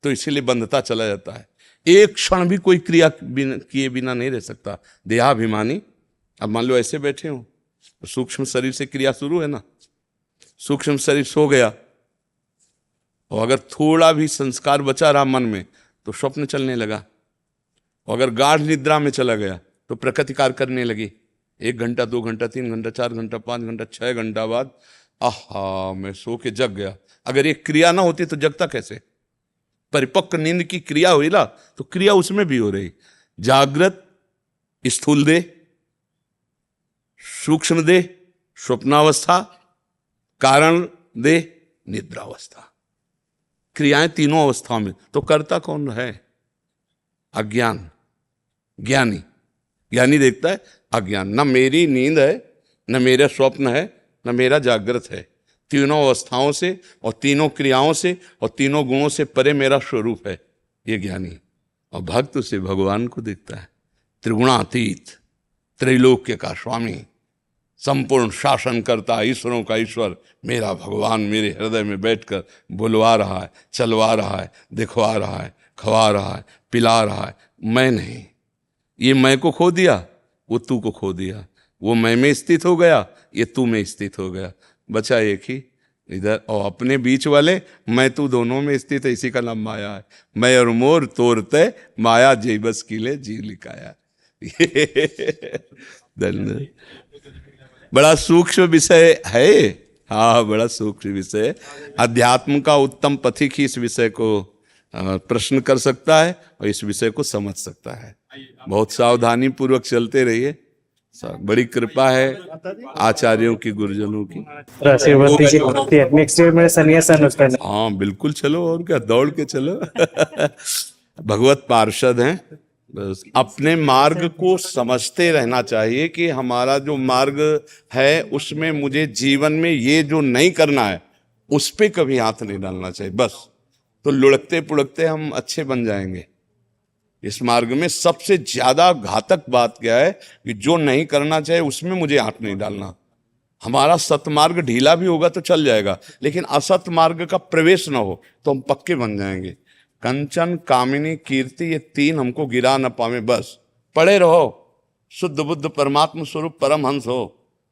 तो इसीलिए बंधता चला जाता है। एक क्षण भी कोई क्रिया किए बिना नहीं रह सकता। देहाभिमानी, अब मान लो ऐसे बैठे हो, सूक्ष्म शरीर से क्रिया शुरू है ना, सूक्ष्म शरीर सो गया और अगर थोड़ा भी संस्कार बचा रहा मन में तो स्वप्न चलने लगा, और अगर गाढ़ निद्रा में चला गया तो प्रकृति कार्य करने लगी। 1 घंटा, 2 घंटा, 3 घंटा, 4 घंटा, 5 घंटा, 6 घंटा बाद आहा मैं सो के जग गया। अगर ये क्रिया ना होती तो जगता कैसे? परिपक्व नींद की क्रिया हुई ना, तो क्रिया उसमें भी हो रही। जागृत स्थूल देह, सूक्ष्म देह स्वप्नावस्था, कारण देह निद्रावस्था, क्रियाएं तीनों अवस्थाओं में। तो करता कौन है? अज्ञान। ज्ञानी, ज्ञानी देखता है अज्ञान, न मेरी नींद है, न मेरा स्वप्न है, न मेरा जागृत है। तीनों अवस्थाओं से और तीनों क्रियाओं से और तीनों गुणों से परे मेरा स्वरूप है, ये ज्ञानी। और भक्त से भगवान को देखता है, त्रिगुणातीत, त्रैलोक्य का स्वामी, संपूर्ण शासन करता, ईश्वरों का ईश्वर, मेरा भगवान मेरे हृदय में बैठकर बुलवा रहा है, चलवा रहा है, दिखवा रहा है, खवा रहा है, पिला रहा है। मैं नहीं, ये मैं को खो दिया, वो तू को खो दिया। वो मैं में स्थित हो गया, ये तू में स्थित हो गया। बचा एक ही इधर, और अपने बीच वाले मैं तू दोनों में स्थित है। इसी का नाम माया है। मैं और मोर तोरते माया जेबस किले जी लिखाया। धन्यवाद। बड़ा सूक्ष्म विषय है। हाँ, बड़ा सूक्ष्म विषय है। अध्यात्म का उत्तम पथिक ही इस विषय को प्रश्न कर सकता है और इस विषय को समझ सकता है। बहुत सावधानी पूर्वक चलते रहिए। बड़ी कृपा है आचार्यों की, गुरुजनों की। आशीर्वाद दीजिए। नेक्स्ट ईयर मेरा सन्यासन उसका। हाँ बिल्कुल, चलो, और क्या, दौड़ के चलो। भगवत पार्षद हैं, बस अपने मार्ग को समझते रहना चाहिए कि हमारा जो मार्ग है उसमें मुझे जीवन में ये जो नहीं करना है उस पे कभी हाथ नहीं डालना चाहिए। बस तो लुढ़कते पुढ़कते हम अच्छे बन जाएंगे। इस मार्ग में सबसे ज्यादा घातक बात क्या है कि जो नहीं करना चाहिए उसमें मुझे हाथ नहीं डालना। हमारा सतमार्ग ढीला भी होगा तो चल जाएगा, लेकिन असत मार्ग का प्रवेश ना हो तो हम पक्के बन जाएंगे। कंचन, कामिनी, कीर्ति, ये तीन हमको गिरा न पावे। बस पढ़े रहो, शुद्ध बुद्ध परमात्मा स्वरूप परमहंस हो,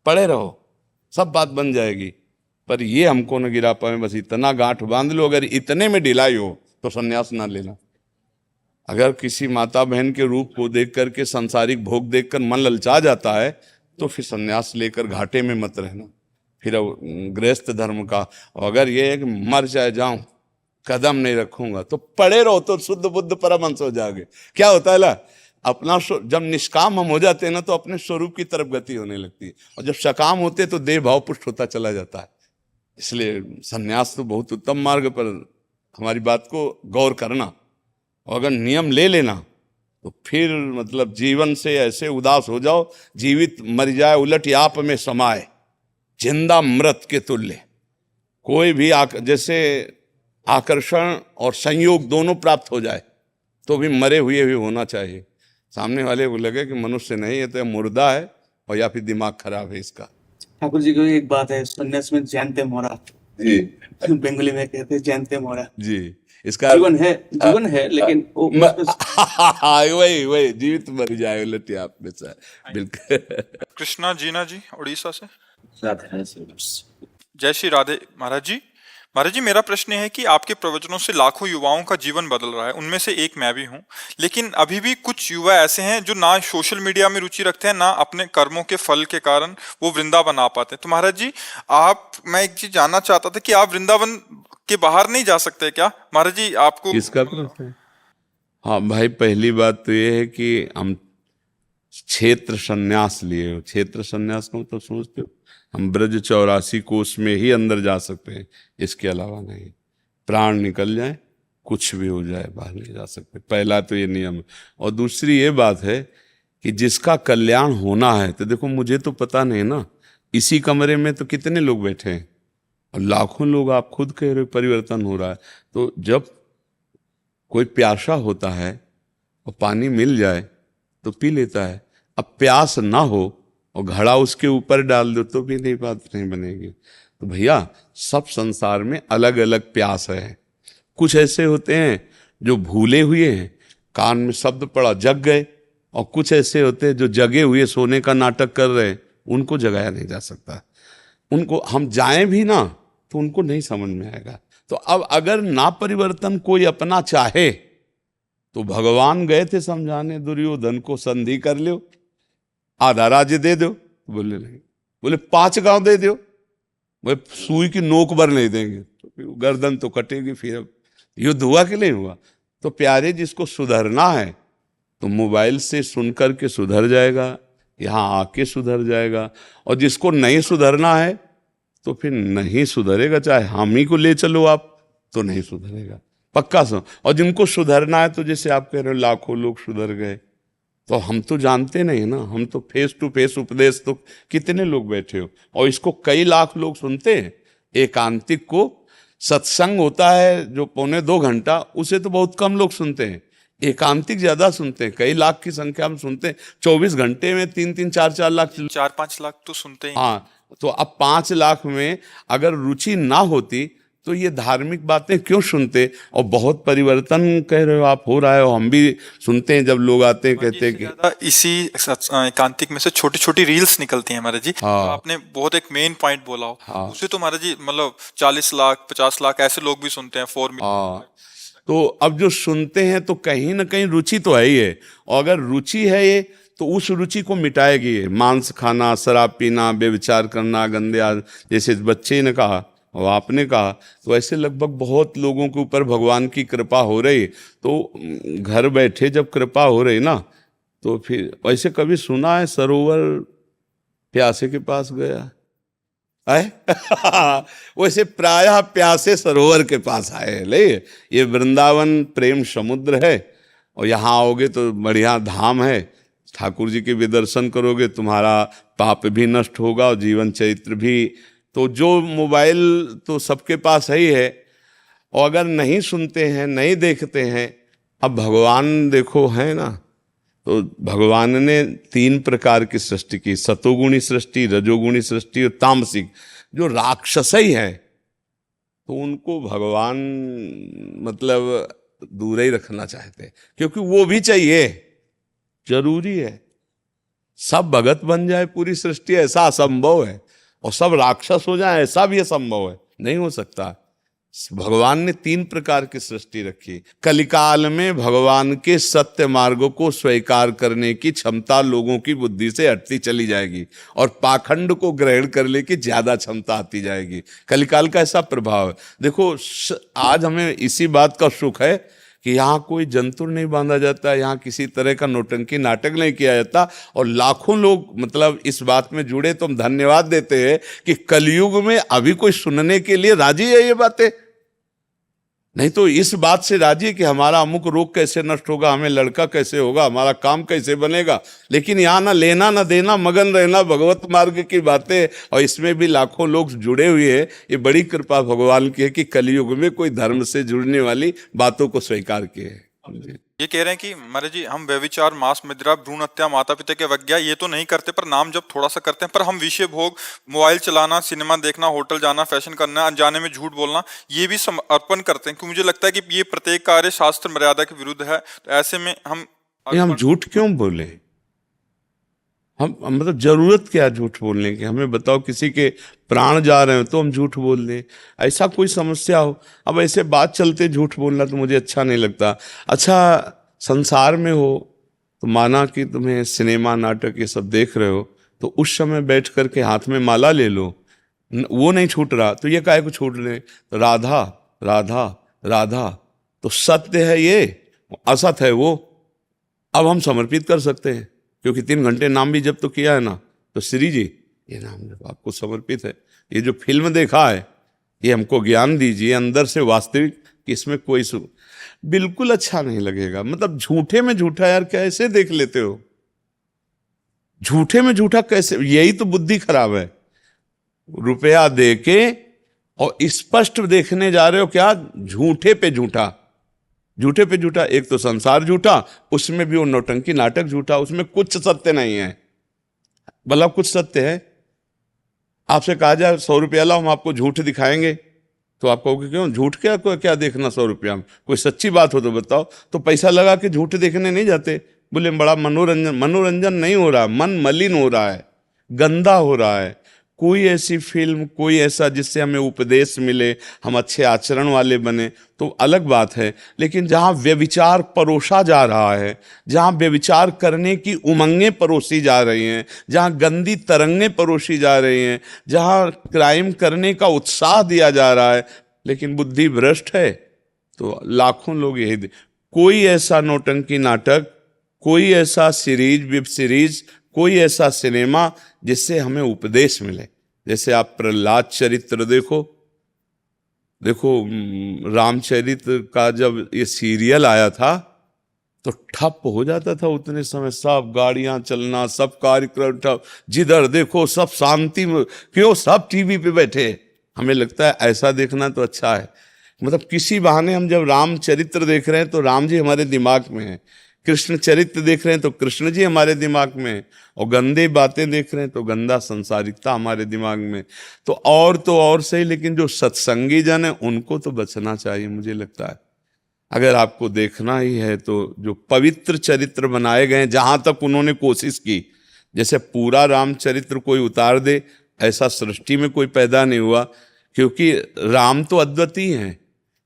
पढ़े रहो, सब बात बन जाएगी। पर ये हमको न गिरा पावे, बस इतना गांठ बांध लो। अगर इतने में ढिलाई हो तो संन्यास ना लेना। अगर किसी माता बहन के रूप को देख करके, सांसारिक भोग देखकर मन ललचा जाता है तो फिर संन्यास लेकर घाटे में मत रहना। फिर गृहस्थ धर्म का, अगर ये है कि मर जाए जाऊं, कदम नहीं रखूंगा, तो पड़े रहो तो शुद्ध बुद्ध परमहंस हो जाओगे। क्या होता है ला, अपना जब निष्काम हम हो जाते हैं ना तो अपने स्वरूप की तरफ गति होने लगती है, और जब सकाम होते तो देह भाव पुष्ट होता चला जाता है। इसलिए संन्यास तो बहुत उत्तम मार्ग, पर हमारी बात को गौर करना, और अगर नियम ले लेना तो फिर मतलब जीवन से ऐसे उदास हो जाओ, जीवित मर जाए उलट याप में समाए, जिंदा मृत के तुल्य। कोई भी जैसे आकर्षण और संयोग दोनों प्राप्त हो जाए तो भी मरे हुए भी होना चाहिए। सामने वाले को लगे कि मनुष्य नहीं है, तो मुर्दा है और या फिर दिमाग खराब है इसका। ठाकुर जी को एक बात है, सन्यास में जानते मोरा जी, बंगाली में कहते हैं जानते मोरा जी, इसका जीवन है लेकिन वो वही जीवित मर जाए उलट आप में से। बिल्कुल। कृष्णा जीना जी उड़ीसा से। जय श्री राधे। महाराज जी मेरा प्रश्न है कि आपके प्रवचनों से लाखों युवाओं का जीवन बदल रहा है, उनमें से एक मैं भी हूं। लेकिन अभी भी कुछ युवा ऐसे हैं जो ना सोशल मीडिया में रुचि रखते हैं, ना अपने कर्मों के फल के कारण वो वृंदावन आ पाते। तो महाराज जी मैं एक चीज जानना चाहता था कि आप वृंदावन के बाहर नहीं जा सकते क्या? महाराज जी आपको किसका प्रश्न है? हाँ भाई, पहली बात तो ये है कि हम क्षेत्र संन्यास लिए हो। क्षेत्र संन्यास को तो सोचते हो हम ब्रज 84 कोष में ही अंदर जा सकते हैं, इसके अलावा नहीं। प्राण निकल जाए, कुछ भी हो जाए, बाहर नहीं जा सकते। पहला तो ये नियम है। और दूसरी ये बात है कि जिसका कल्याण होना है, तो देखो मुझे तो पता नहीं ना, इसी कमरे में तो कितने लोग बैठे हैं और लाखों लोग, आप खुद कह रहे हो परिवर्तन हो रहा है। तो जब कोई प्यासा होता है और पानी मिल जाए तो पी लेता है। अब प्यास ना हो और घड़ा उसके ऊपर डाल दो तो भी नहीं, बात नहीं बनेगी। तो भैया सब संसार में अलग अलग प्यास है। कुछ ऐसे होते हैं जो भूले हुए हैं, कान में शब्द पड़ा जग गए, और कुछ ऐसे होते हैं जो जगे हुए सोने का नाटक कर रहे हैं, उनको जगाया नहीं जा सकता। उनको हम जाएं भी ना तो उनको नहीं समझ में आएगा। तो अब अगर ना परिवर्तन कोई अपना चाहे तो भगवान गए थे समझाने दुर्योधन को, संधि कर लो, आधा राज्य दे दो। बोले नहीं, बोले 5 गांव दे दो। बोले सुई की नोक भर नहीं देंगे, तो गर्दन तो कटेगी। फिर अब युद्ध हुआ कि नहीं हुआ? तो प्यारे, जिसको सुधरना है तो मोबाइल से सुन करके सुधर जाएगा, यहाँ आके सुधर जाएगा। और जिसको नहीं सुधरना है तो फिर नहीं सुधरेगा, चाहे हम ही को ले चलो आप, तो नहीं सुधरेगा, पक्का सो। और जिनको सुधरना है, तो जैसे आप कह रहे हो लाखों लोग सुधर गए, तो हम तो जानते नहीं ना, हम तो फेस टू फेस उपदेश तो कितने लोग बैठे हो, और इसको कई लाख लोग सुनते हैं। एकांतिक को सत्संग होता है जो 1.25 घंटा, उसे तो बहुत कम लोग सुनते हैं। एकांतिक ज्यादा सुनते हैं, कई लाख की संख्या में सुनते हैं। 24 घंटे में 3-3, 4-4 लाख, 4-5 लाख तो सुनते हैं। हाँ, तो अब 5 लाख में अगर रुचि ना होती तो ये धार्मिक बातें क्यों सुनते? और बहुत परिवर्तन कह रहे हो आप हो रहा है, और हम भी सुनते हैं जब लोग आते हैं, कहते हैं कि इसी एकांतिक में से छोटी छोटी रील्स निकलती हैं महाराज जी। हाँ। तो आपने बहुत एक मेन पॉइंट बोला हो, हाँ। उसे तो महाराज जी मतलब 40 लाख 50 लाख ऐसे लोग भी सुनते हैं 4 मिलियन। हाँ, तो अब जो सुनते हैं तो कहीं ना कहीं रुचि तो है ही है। और अगर रुचि है ये, तो उस रुचि को मिटाएगी। मांस खाना, शराब पीना, व्यभिचार करना, गंदे जैसे बच्चे ने कहा और आपने कहा, तो ऐसे लगभग बहुत लोगों के ऊपर भगवान की कृपा हो रही। तो घर बैठे जब कृपा हो रही ना, तो फिर ऐसे कभी सुना है सरोवर प्यासे के पास गया है? वैसे प्रायः प्यासे सरोवर के पास आए। ले, ये वृंदावन प्रेम समुद्र है और यहाँ आओगे तो बढ़िया धाम है। ठाकुर जी के भी दर्शन करोगे, तुम्हारा पाप भी नष्ट होगा और जीवन चरित्र भी। तो जो मोबाइल तो सबके पास है ही है, और अगर नहीं सुनते हैं, नहीं देखते हैं, अब भगवान देखो है ना, तो भगवान ने 3 प्रकार की सृष्टि की, सतोगुणी सृष्टि, रजोगुणी सृष्टि और तामसिक। जो राक्षसी है तो उनको भगवान मतलब दूर ही रखना चाहते हैं, क्योंकि वो भी चाहिए, जरूरी है। सब भगत बन जाए पूरी सृष्टि, ऐसा असंभव है, और सब राक्षस हो जाए ऐसा भी असंभव है, नहीं हो सकता। भगवान ने 3 प्रकार की सृष्टि रखी। कलिकाल में भगवान के सत्य मार्गों को स्वीकार करने की क्षमता लोगों की बुद्धि से हटती चली जाएगी, और पाखंड को ग्रहण करने की ज्यादा क्षमता आती जाएगी। कलिकाल का ऐसा प्रभाव है। देखो, आज हमें इसी बात का सुख है कि यहाँ कोई जंतुर नहीं बांधा जाता, यहाँ किसी तरह का नौटंकी नाटक नहीं किया जाता, और लाखों लोग मतलब इस बात में जुड़े। तो हम धन्यवाद देते हैं कि कलयुग में अभी कोई सुनने के लिए राजी है ये बातें। नहीं तो इस बात से राजी है कि हमारा अमुक रोग कैसे नष्ट होगा, हमें लड़का कैसे होगा, हमारा काम कैसे बनेगा। लेकिन यहाँ ना लेना ना देना, मगन रहना भगवत मार्ग की बातें, और इसमें भी लाखों लोग जुड़े हुए हैं। ये बड़ी कृपा भगवान की है कि कलयुग में कोई धर्म से जुड़ने वाली बातों को स्वीकार किए। ये कह रहे हैं कि महाराज जी, हम व्यभिचार, मांस, मदिरा, भ्रूण हत्या, माता पिता की अवज्ञा ये तो नहीं करते, पर नाम जब थोड़ा सा करते हैं। पर हम विषय भोग, मोबाइल चलाना, सिनेमा देखना, होटल जाना, फैशन करना, अनजाने में झूठ बोलना, ये भी अर्पण करते हैं। क्योंकि मुझे लगता है कि ये प्रत्येक कार्य शास्त्र मर्यादा के विरुद्ध है। तो ऐसे में हम झूठ क्यों बोले? हम मतलब जरूरत क्या झूठ बोलने की? हमें बताओ, किसी के प्राण जा रहे हो तो हम झूठ बोल दें, ऐसा कोई समस्या हो? अब ऐसे बात चलते झूठ बोलना तो मुझे अच्छा नहीं लगता। अच्छा, संसार में हो तो माना कि तुम्हें सिनेमा, नाटक ये सब देख रहे हो, तो उस समय बैठ करके हाथ में माला ले लो, वो नहीं छूट रहा तो ये काहे को छूट रहे? तो राधा राधा राधा, तो सत्य है ये, असत है वो। अब हम समर्पित कर सकते हैं, क्योंकि 3 घंटे नाम भी जब तो किया है ना, तो श्री जी ये नाम जब आपको समर्पित है। ये जो फिल्म देखा है, ये हमको ज्ञान दीजिए अंदर से वास्तविक, कि इसमें कोई बिल्कुल अच्छा नहीं लगेगा। मतलब झूठे में झूठा, यार कैसे देख लेते हो? झूठे में झूठा कैसे? यही तो बुद्धि खराब है। रुपया दे के और स्पष्ट देखने जा रहे हो क्या? झूठे पे झूठा, झूठे पे झूठा। एक तो संसार झूठा, उसमें भी वो नौटंकी नाटक झूठा, उसमें कुछ सत्य नहीं है। भला कुछ सत्य है? आपसे कहा जाए 100 रुपया लाओ, हम आपको झूठ दिखाएंगे, तो आप कहोगे क्यों झूठ? क्या देखना 100 रुपया में? कोई सच्ची बात हो तो बताओ। तो पैसा लगा के झूठ देखने नहीं जाते। बोले बड़ा मनोरंजन नहीं हो रहा, मन मलिन हो रहा है, गंदा हो रहा है। कोई ऐसी फिल्म, कोई ऐसा जिससे हमें उपदेश मिले, हम अच्छे आचरण वाले बने, तो अलग बात है। लेकिन जहाँ व्यभिचार परोसा जा रहा है, जहाँ व्यभिचार करने की उमंगें परोसी जा रही हैं, जहाँ गंदी तरंगें परोसी जा रही हैं, जहाँ क्राइम करने का उत्साह दिया जा रहा है, लेकिन बुद्धि भ्रष्ट है, तो लाखों लोग यही कोई ऐसा नौटंकी नाटक, कोई ऐसा सीरीज, वेब सीरीज, कोई ऐसा सिनेमा जिससे हमें उपदेश मिले। जैसे आप प्रहलाद चरित्र देखो, रामचरित्र का जब ये सीरियल आया था तो ठप हो जाता था उतने समय। सब गाड़ियां चलना, सब कार्यक्रम ठप, जिधर देखो सब शांति में, क्यों? सब टीवी पे बैठे। हमें लगता है ऐसा देखना तो अच्छा है। मतलब किसी बहाने हम जब रामचरित्र देख रहे हैं तो राम जी हमारे दिमाग में है, कृष्ण चरित्र देख रहे हैं तो कृष्ण जी हमारे दिमाग में, और गंदे बातें देख रहे हैं तो गंदा संसारिकता हमारे दिमाग में। तो और सही, लेकिन जो सत्संगी जन है उनको तो बचना चाहिए। मुझे लगता है अगर आपको देखना ही है तो जो पवित्र चरित्र बनाए गए, जहां तक उन्होंने कोशिश की, जैसे पूरा रामचरित्र कोई उतार दे ऐसा सृष्टि में कोई पैदा नहीं हुआ, क्योंकि राम तो अद्वितीय हैं,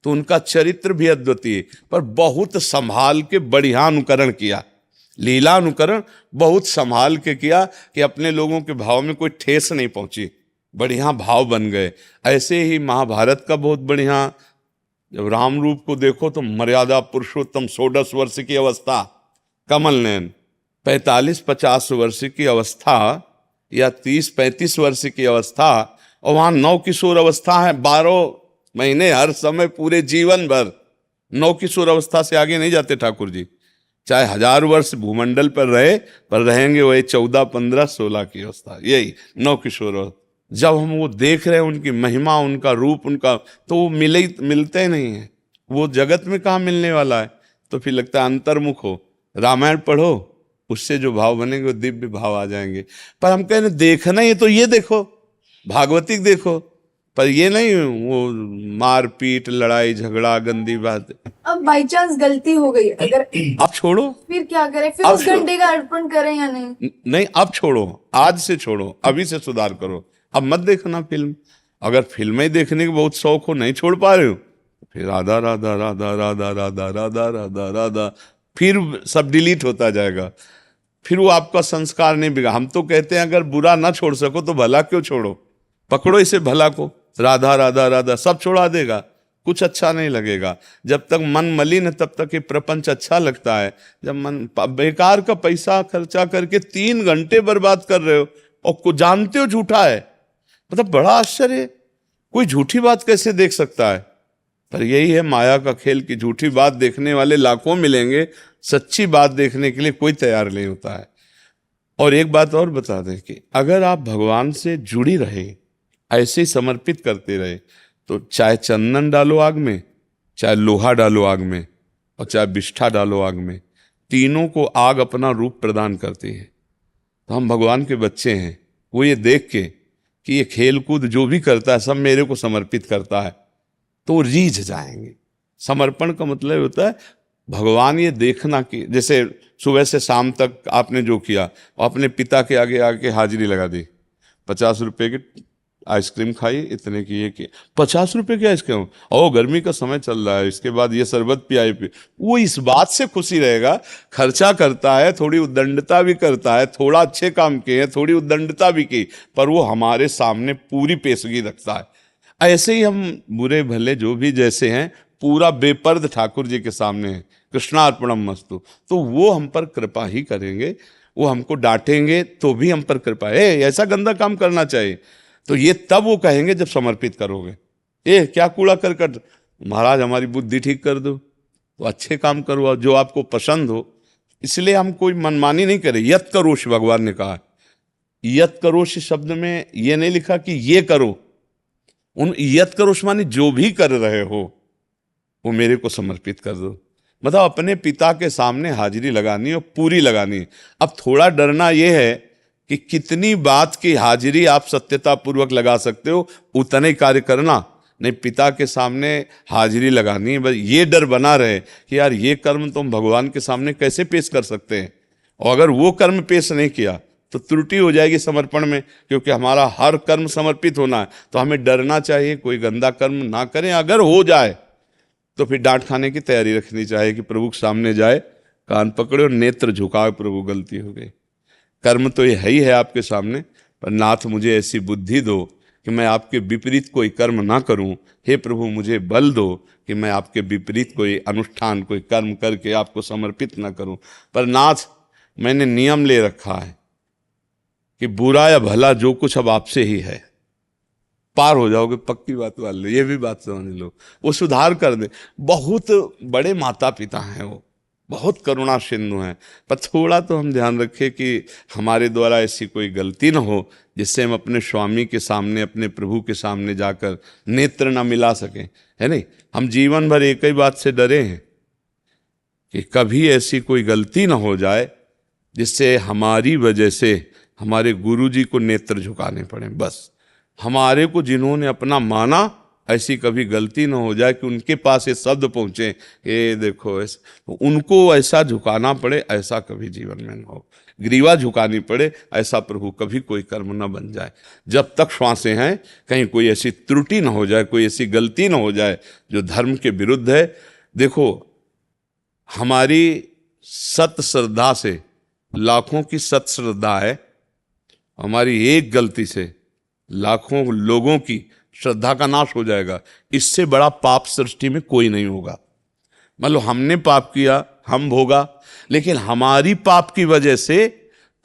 तो उनका चरित्र भी अद्वितीय, पर बहुत संभाल के बढ़िया अनुकरण किया। लीला अनुकरण बहुत संभाल के किया कि अपने लोगों के भाव में कोई ठेस नहीं पहुंची, बढ़िया भाव बन गए। ऐसे ही महाभारत का बहुत बढ़िया, जब राम रूप को देखो तो मर्यादा पुरुषोत्तम 16 वर्ष की अवस्था, कमल नयन 45-50 वर्ष की अवस्था या 30-35 वर्ष की अवस्था, और वहां नव किशोर अवस्था है, 12 महीने हर समय पूरे जीवन भर। नव किशोर अवस्था से आगे नहीं जाते ठाकुर जी, चाहे 1000 वर्ष भूमंडल पर रहे, पर रहेंगे वही 14, 15, 16 की अवस्था, यही नव किशोर अवस्था। जब हम वो देख रहे हैं उनकी महिमा, उनका रूप, उनका, तो वो मिलते नहीं है, वो जगत में कहाँ मिलने वाला है। तो फिर लगता है अंतर्मुख हो, रामायण पढ़ो, उससे जो भाव बनेंगे वो दिव्य भाव आ जाएंगे। पर हम कह रहे देखना ही तो ये देखो, भागवतिक देखो, पर ये नहीं वो मारपीट, लड़ाई झगड़ा, गंदी बात। अब बाई चांस गलती हो गई अगर, अब छोड़ो, फिर क्या करें? फिर अब उस घंटे का अर्पण करें या नहीं? नहीं अब छोड़ो, आज से छोड़ो, अभी से सुधार करो। अब मत देखना फिल्म। अगर फिल्में देखने के बहुत शौक हो, नहीं छोड़ पा रहे हो, फिर राधा राधा राधा राधा राधा राधा राधा राधा, फिर सब डिलीट होता जाएगा, फिर वो आपका संस्कार नहीं बिगड़ा। हम तो कहते हैं अगर बुरा ना छोड़ सको तो भला क्यों छोड़ो, पकड़ो इसे भला को, राधा राधा राधा, सब छोड़ा देगा, कुछ अच्छा नहीं लगेगा। जब तक मन मलिन है तब तक ये प्रपंच अच्छा लगता है। जब मन बेकार का पैसा खर्चा करके 3 घंटे बर्बाद कर रहे हो और जानते हो झूठा है, मतलब बड़ा आश्चर्य, कोई झूठी बात कैसे देख सकता है। पर यही है माया का खेल कि झूठी बात देखने वाले लाखों मिलेंगे, सच्ची बात देखने के लिए कोई तैयार नहीं होता है। और एक बात और बता दें कि अगर आप भगवान से जुड़ी रहे, ऐसे ही समर्पित करते रहे, तो चाहे चंदन डालो आग में, चाहे लोहा डालो आग में, और चाहे बिष्ठा डालो आग में, तीनों को आग अपना रूप प्रदान करती है। तो हम भगवान के बच्चे हैं, वो ये देख के कि ये खेल कूद जो भी करता है सब मेरे को समर्पित करता है, तो वो रीझ जाएंगे। समर्पण का मतलब होता है भगवान ये देखना कि जैसे सुबह से शाम तक आपने जो किया, अपने पिता के आगे आके हाजिरी लगा दी, 50 रुपए की आइसक्रीम खाई, इतने की ये की, 50 रुपए की आइसक्रीम, ओ गर्मी का समय चल रहा है, इसके बाद ये शरबत पियाई पी, वो इस बात से खुशी रहेगा। खर्चा करता है, थोड़ी उद्दंडता भी करता है, थोड़ा अच्छे काम किए, थोड़ी उद्दंडता भी की, पर वो हमारे सामने पूरी पेशगी रखता है। ऐसे ही हम बुरे भले जो भी जैसे हैं, पूरा बेपर्द ठाकुर जी के सामने है, कृष्णार्पणम मस्तु, तो वो हम पर कृपा ही करेंगे। वो हमको डांटेंगे तो भी हम पर कृपा है, ऐसा गंदा काम करना चाहिए, तो ये तब वो कहेंगे जब समर्पित करोगे। क्या कूड़ा करकट, महाराज हमारी बुद्धि ठीक कर दो, तो अच्छे काम करो जो आपको पसंद हो। इसलिए हम कोई मनमानी नहीं करें। यत करोश भगवान ने कहा, यत करोश शब्द में ये नहीं लिखा कि ये करो, उन यत करोश माने जो भी कर रहे हो वो मेरे को समर्पित कर दो। मतलब अपने पिता के सामने हाजिरी लगानी और पूरी लगानी। अब थोड़ा डरना यह है कि कितनी बात की हाजिरी आप सत्यता पूर्वक लगा सकते हो, उतना ही कार्य करना, नहीं पिता के सामने हाजिरी लगानी है। बस ये डर बना रहे कि यार ये कर्म तुम भगवान के सामने कैसे पेश कर सकते हैं, और अगर वो कर्म पेश नहीं किया तो त्रुटि हो जाएगी समर्पण में, क्योंकि हमारा हर कर्म समर्पित होना है। तो हमें डरना चाहिए कोई गंदा कर्म ना करें, अगर हो जाए तो फिर डांट खाने की तैयारी रखनी चाहिए कि प्रभु के सामने जाए, कान पकड़े और नेत्र झुकाए, प्रभु गलती हो गई। कर्म तो ये है ही है आपके सामने, पर नाथ मुझे ऐसी बुद्धि दो कि मैं आपके विपरीत कोई कर्म ना करूं। हे प्रभु मुझे बल दो कि मैं आपके विपरीत कोई अनुष्ठान, कोई कर्म करके आपको समर्पित ना करूं। पर नाथ मैंने नियम ले रखा है कि बुरा या भला जो कुछ अब आपसे ही है, पार हो जाओगे, पक्की बात वाले, ये भी बात समझ लो, वो सुधार कर दे। बहुत बड़े माता पिता हैं, वो बहुत करुणा सिंधु हैं, पर थोड़ा तो हम ध्यान रखें कि हमारे द्वारा ऐसी कोई गलती ना हो जिससे हम अपने स्वामी के सामने, अपने प्रभु के सामने जाकर नेत्र ना मिला सकें, है नहीं। हम जीवन भर एक ही बात से डरे हैं कि कभी ऐसी कोई गलती ना हो जाए जिससे हमारी वजह से हमारे गुरु जी को नेत्र झुकाने पड़े। बस हमारे को जिन्होंने अपना माना, ऐसी कभी गलती ना हो जाए कि उनके पास ये शब्द पहुँचे, ये देखो ऐसा, तो उनको ऐसा झुकाना पड़े, ऐसा कभी जीवन में ना हो। ग्रीवा झुकानी पड़े, ऐसा प्रभु कभी कोई कर्म ना बन जाए। जब तक श्वासें हैं कहीं कोई ऐसी त्रुटि ना हो जाए, कोई ऐसी गलती ना हो जाए जो धर्म के विरुद्ध है। देखो हमारी सत श्रद्धा से लाखों की सत श्रद्धा है, हमारी एक गलती से लाखों लोगों की श्रद्धा का नाश हो जाएगा। इससे बड़ा पाप सृष्टि में कोई नहीं होगा। मान लो हमने पाप किया, हम भोगा, लेकिन हमारी पाप की वजह से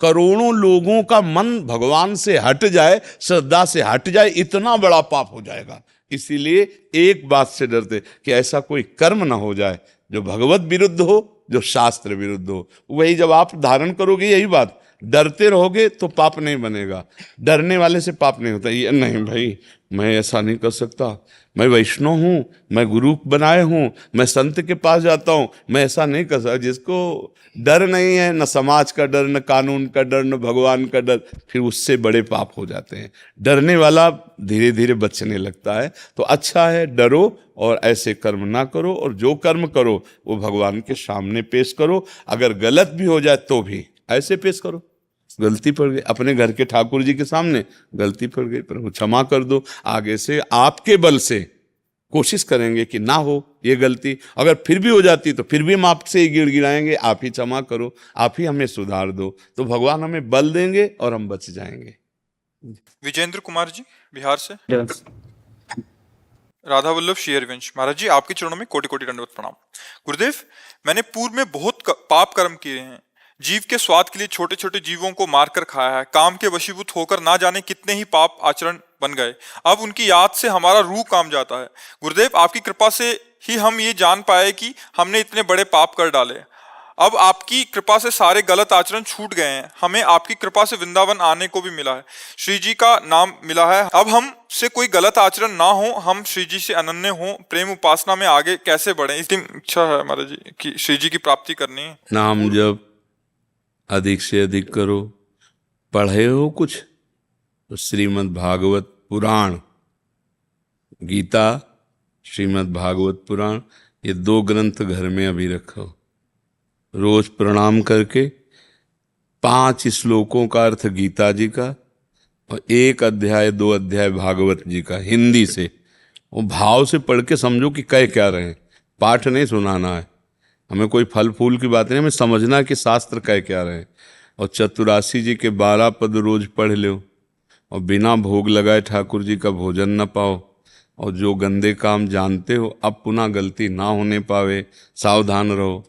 करोड़ों लोगों का मन भगवान से हट जाए, श्रद्धा से हट जाए, इतना बड़ा पाप हो जाएगा। इसीलिए एक बात से डरते कि ऐसा कोई कर्म ना हो जाए जो भगवत विरुद्ध हो, जो शास्त्र विरुद्ध हो। वही जब आप धारण करोगे, यही बात, डरते रहोगे तो पाप नहीं बनेगा। डरने वाले से पाप नहीं होता। ये नहीं भाई, मैं ऐसा नहीं कर सकता, मैं वैष्णव हूँ, मैं गुरु बनाए हूँ, मैं संत के पास जाता हूँ, मैं ऐसा नहीं कर सकता। जिसको डर नहीं है, न समाज का डर, न कानून का डर, न भगवान का डर, फिर उससे बड़े पाप हो जाते हैं। डरने वाला धीरे धीरे बचने लगता है। तो अच्छा है, डरो और ऐसे कर्म ना करो, और जो कर्म करो वो भगवान के सामने पेश करो। अगर गलत भी हो जाए तो भी ऐसे पेश करो, गलती पड़ गई, अपने घर के ठाकुर जी के सामने गलती पड़ गई, प्रभु क्षमा कर दो। आगे से आपके बल से कोशिश करेंगे कि ना हो ये गलती। अगर फिर भी हो जाती तो फिर भी हम आपसे ही गिड़गिड़ाएंगे, आप ही क्षमा करो, आप ही हमें सुधार दो। तो भगवान हमें बल देंगे और हम बच जाएंगे। विजेंद्र कुमार जी बिहार से। राधा वल्लभ श्री हरिवंश महाराज जी, आपके चरणों में कोटि कोटि दंडवत प्रणाम। गुरुदेव, मैंने पूर्व में बहुत पाप कर्म किए हैं। जीव के स्वाद के लिए छोटे छोटे जीवों को मारकर खाया है। काम के वशीभूत होकर ना जाने कितने ही पाप आचरण बन गए। अब उनकी याद से हमारा रूह काम जाता है। गुरुदेव, आपकी कृपा से ही हम ये जान पाए कि हमने इतने बड़े पाप कर डाले। अब आपकी कृपा से सारे गलत आचरण छूट गए हैं। हमें आपकी कृपा से वृंदावन आने को भी मिला है, श्री जी का नाम मिला है। अब हम से कोई गलत आचरण ना हो, हम श्री जी से अनन्य हो, प्रेम उपासना में आगे कैसे बढ़े, इसकी इच्छा है महाराज जी कि श्री जी की प्राप्ति करनी है। नाम जब अधिक से अधिक करो। पढ़े हो कुछ तो श्रीमद् भागवत पुराण, गीता, श्रीमद् भागवत पुराण, ये 2 ग्रंथ घर में अभी रखो। रोज प्रणाम करके 5 श्लोकों का अर्थ गीता जी का और 1 अध्याय 2 अध्याय भागवत जी का हिंदी से, वो भाव से पढ़ के समझो कि कह क्या रहे हैं। पाठ नहीं सुनाना है हमें, कोई फल फूल की बात नहीं, हमें समझना है कि शास्त्र कह क्या रहे हैं। और चतुरासी जी के 12 पद रोज पढ़ लो, और बिना भोग लगाए ठाकुर जी का भोजन न पाओ। और जो गंदे काम जानते हो अब पुनः गलती ना होने पावे, सावधान रहो।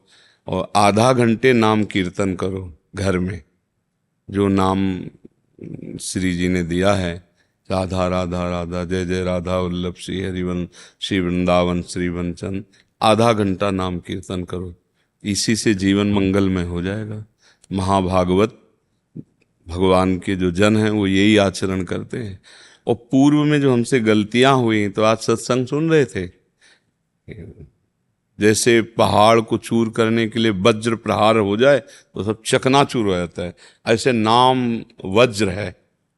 और आधा घंटे नाम कीर्तन करो घर में, जो नाम श्री जी ने दिया है, राधा राधा राधा, जय जय राधा वल्लभ श्री हरिवंश, श्री वृंदावन श्री वंचन। आधा घंटा नाम कीर्तन करो, इसी से जीवन मंगलमय हो जाएगा। महाभागवत भगवान के जो जन हैं वो यही आचरण करते हैं। और पूर्व में जो हमसे गलतियां हुई, तो आज सत्संग सुन रहे थे, जैसे पहाड़ को चूर करने के लिए वज्र प्रहार हो जाए तो सब चकनाचूर हो जाता है, ऐसे नाम वज्र है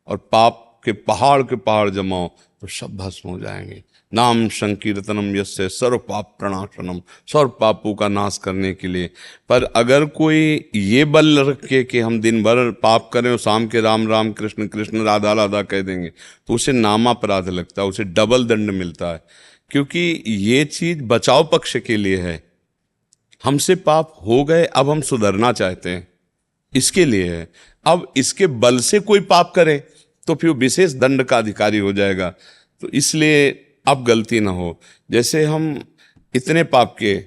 और पाप के पहाड़ जमाओ तो सब भस्म हो जाएंगे। नाम संकीर्तनम यस्य सर्व पाप प्रणाशनम, सर्व पापों का नाश करने के लिए। पर अगर कोई ये बल रखे कि हम दिन भर पाप करें और शाम के राम राम कृष्ण कृष्ण राधा राधा कह देंगे, तो उसे नामापराध लगता है, उसे डबल दंड मिलता है। क्योंकि ये चीज बचाव पक्ष के लिए है। हमसे पाप हो गए, अब हम सुधरना चाहते हैं, इसके लिए है। अब इसके बल से कोई पाप करे तो फिर विशेष दंड का अधिकारी हो जाएगा। तो इसलिए अब गलती ना हो। जैसे हम इतने पाप किए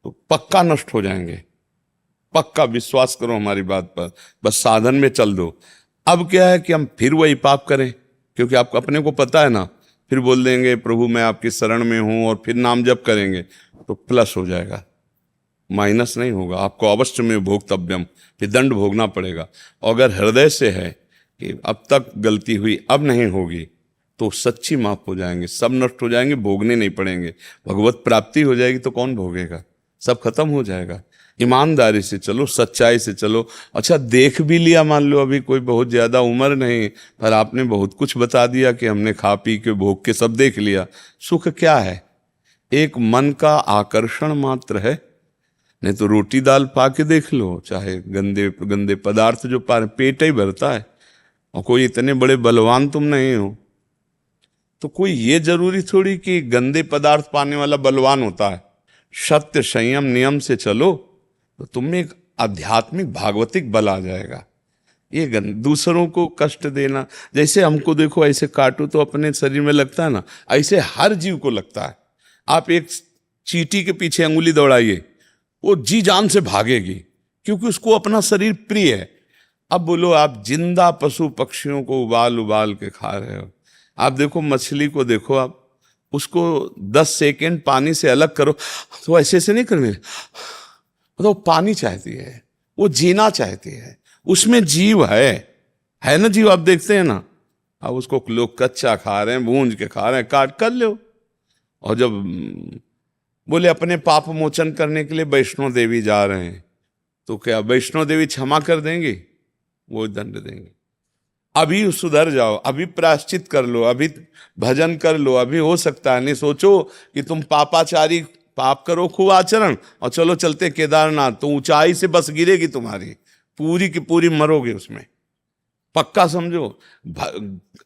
तो पक्का नष्ट हो जाएंगे, पक्का विश्वास करो हमारी बात पर, बस साधन में चल दो। अब क्या है कि हम फिर वही पाप करें, क्योंकि आपको अपने को पता है ना, फिर बोल देंगे प्रभु मैं आपकी शरण में हूं, और फिर नाम जप करेंगे तो प्लस हो जाएगा, माइनस नहीं होगा। आपको अवश्य में भोक्तव्यम, फिर दंड भोगना पड़ेगा। और अगर हृदय से है कि अब तक गलती हुई अब नहीं होगी, तो सच्ची माफ हो जाएंगे, सब नष्ट हो जाएंगे, भोगने नहीं पड़ेंगे। भगवत प्राप्ति हो जाएगी तो कौन भोगेगा, सब खत्म हो जाएगा। ईमानदारी से चलो, सच्चाई से चलो। अच्छा देख भी लिया, मान लो अभी कोई बहुत ज़्यादा उम्र नहीं, पर आपने बहुत कुछ बता दिया कि हमने खा पी के भोग के सब देख लिया। सुख क्या है? एक मन का आकर्षण मात्र है। नहीं तो रोटी दाल पा के देख लो, चाहे गंदे गंदे पदार्थ जो पा, पेट ही भरता है। और कोई इतने बड़े बलवान तुम नहीं हो, तो कोई ये जरूरी थोड़ी कि गंदे पदार्थ पाने वाला बलवान होता है। सत्य संयम नियम से चलो तो तुम में एक आध्यात्मिक भागवतिक बल आ जाएगा। ये दूसरों को कष्ट देना, जैसे हमको देखो ऐसे काटो तो अपने शरीर में लगता है ना, ऐसे हर जीव को लगता है। आप एक चींटी के पीछे अंगुली दौड़ाइए, वो जी जान से भागेगी क्योंकि उसको अपना शरीर प्रिय है। अब बोलो आप जिंदा पशु पक्षियों को उबाल उबाल के खा रहे हो। आप देखो मछली को देखो, आप उसको 10 सेकेंड पानी से अलग करो तो ऐसे नहीं करने, तो पानी चाहती है, वो जीना चाहती है, उसमें जीव है ना जीव। आप देखते हैं ना, अब उसको लोग कच्चा खा रहे हैं, भूंज के खा रहे हैं, काट कर लो। और जब बोले अपने पाप मोचन करने के लिए वैष्णो देवी जा रहे हैं, तो क्या वैष्णो देवी क्षमा कर देंगी? वो दंड देंगे। अभी सुधर जाओ, अभी प्रायश्चित कर लो, अभी भजन कर लो, अभी हो सकता है। नहीं सोचो कि तुम पापाचारी पाप करो खूब आचरण और चलो चलते केदारनाथ, तो ऊंचाई से बस गिरेगी तुम्हारी, पूरी की पूरी मरोगे उसमें, पक्का समझो।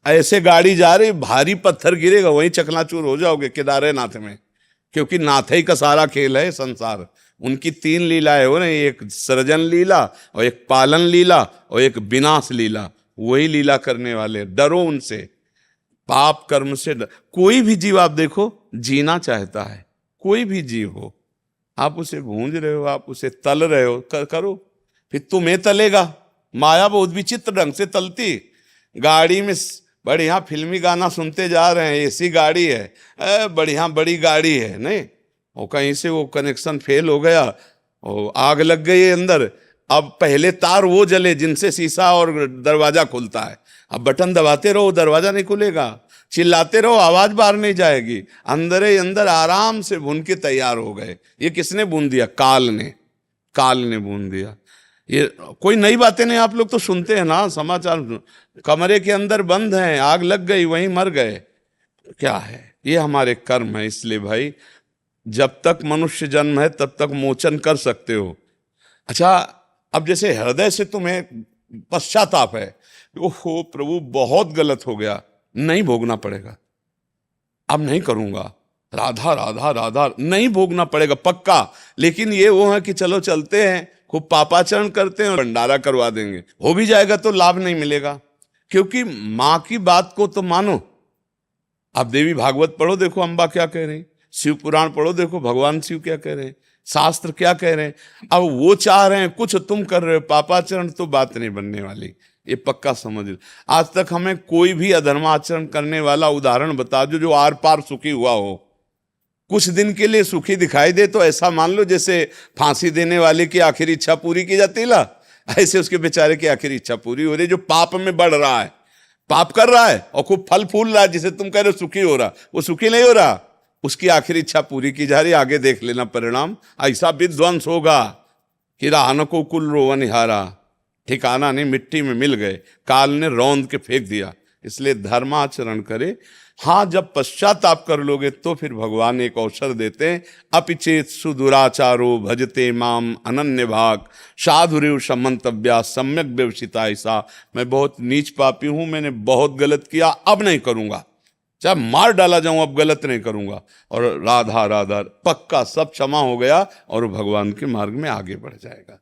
ऐसे गाड़ी जा रही, भारी पत्थर गिरेगा, वहीं चकनाचूर हो जाओगे केदारनाथ में, क्योंकि नाथ ही का सारा खेल है संसार। उनकी 3 लीलाएं हो ना, एक सृजन लीला और एक पालन लीला और एक विनाश लीला। वही लीला करने वाले, डरो उनसे, पाप कर्म से कोई भी जीव आप देखो जीना चाहता है, कोई भी जीव हो, आप उसे भूंज रहे हो, आप उसे तल रहे हो, करो, फिर तुम्हें तलेगा। माया बहुत विचित्र ढंग से तलती। गाड़ी में बढ़िया फिल्मी गाना सुनते जा रहे हैं, एसी गाड़ी है, बढ़िया बड़ी गाड़ी है, नहीं, और कहीं से वो कनेक्शन फेल हो गया और आग लग गई अंदर। अब पहले तार वो जले जिनसे शीशा और दरवाजा खुलता है, अब बटन दबाते रहो दरवाजा नहीं खुलेगा, चिल्लाते रहो आवाज बाहर नहीं जाएगी, अंदर ही अंदर आराम से भून के तैयार हो गए। ये किसने भून दिया? काल ने भून दिया। ये कोई नई बातें नहीं, आप लोग तो सुनते हैं ना समाचार, कमरे के अंदर बंद हैं, आग लग गई, वहीं मर गए। क्या है? ये हमारे कर्म है। इसलिए भाई जब तक मनुष्य जन्म है तब तक मोचन कर सकते हो। अच्छा, अब जैसे हृदय से तुम्हें पश्चाताप है, ओहो प्रभु बहुत गलत हो गया, नहीं भोगना पड़ेगा, अब नहीं करूंगा, राधा राधा राधा नहीं भोगना पड़ेगा पक्का। लेकिन ये वो है कि चलो चलते हैं, खूब पापाचरण करते हैं, भंडारा करवा देंगे, हो भी जाएगा तो लाभ नहीं मिलेगा। क्योंकि माँ की बात को तो मानो। आप देवी भागवत पढ़ो, देखो अम्बा क्या कह रहे हैं, शिव पुराण पढ़ो, देखो भगवान शिव क्या कह रहे हैं, शास्त्र क्या कह रहे हैं। अब वो चाह रहे हैं, कुछ तुम कर रहे हो, पापाचरण तो बात नहीं बनने वाली, ये पक्का समझ लो। आज तक हमें कोई भी अधर्माचरण करने वाला उदाहरण बता दो जो आर पार सुखी हुआ हो। कुछ दिन के लिए सुखी दिखाई दे तो ऐसा मान लो जैसे फांसी देने वाले की आखिरी इच्छा पूरी की जाती है, ऐसे उसके बेचारे की आखिरी इच्छा पूरी हो रही। जो पाप में बढ़ रहा है, पाप कर रहा है और खूब फल फूल रहा है, जिसे तुम कह रहे हो सुखी हो रहा, वो सुखी नहीं हो रहा, उसकी आखिरी इच्छा पूरी की जा रही। आगे देख लेना परिणाम, ऐसा विध्वंस होगा कि राहन को कुल रोवनिहारा, ठिकाना नहीं, मिट्टी में मिल गए, काल ने रौंद के फेंक दिया। इसलिए धर्माचरण करे। हाँ, जब पश्चाताप कर लोगे तो फिर भगवान एक अवसर देते हैं, अपिचेत सुदुराचारो भजते माम अनन्य भाग साधुरेव समंतव्या सम्यक व्यवसिता। ऐसा मैं बहुत नीच पापी हूं, मैंने बहुत गलत किया, अब नहीं करूंगा, चाहे मार डाला जाऊं, अब गलत नहीं करूंगा। और राधा राधा पक्का सब क्षमा हो गया और भगवान के मार्ग में आगे बढ़ जाएगा।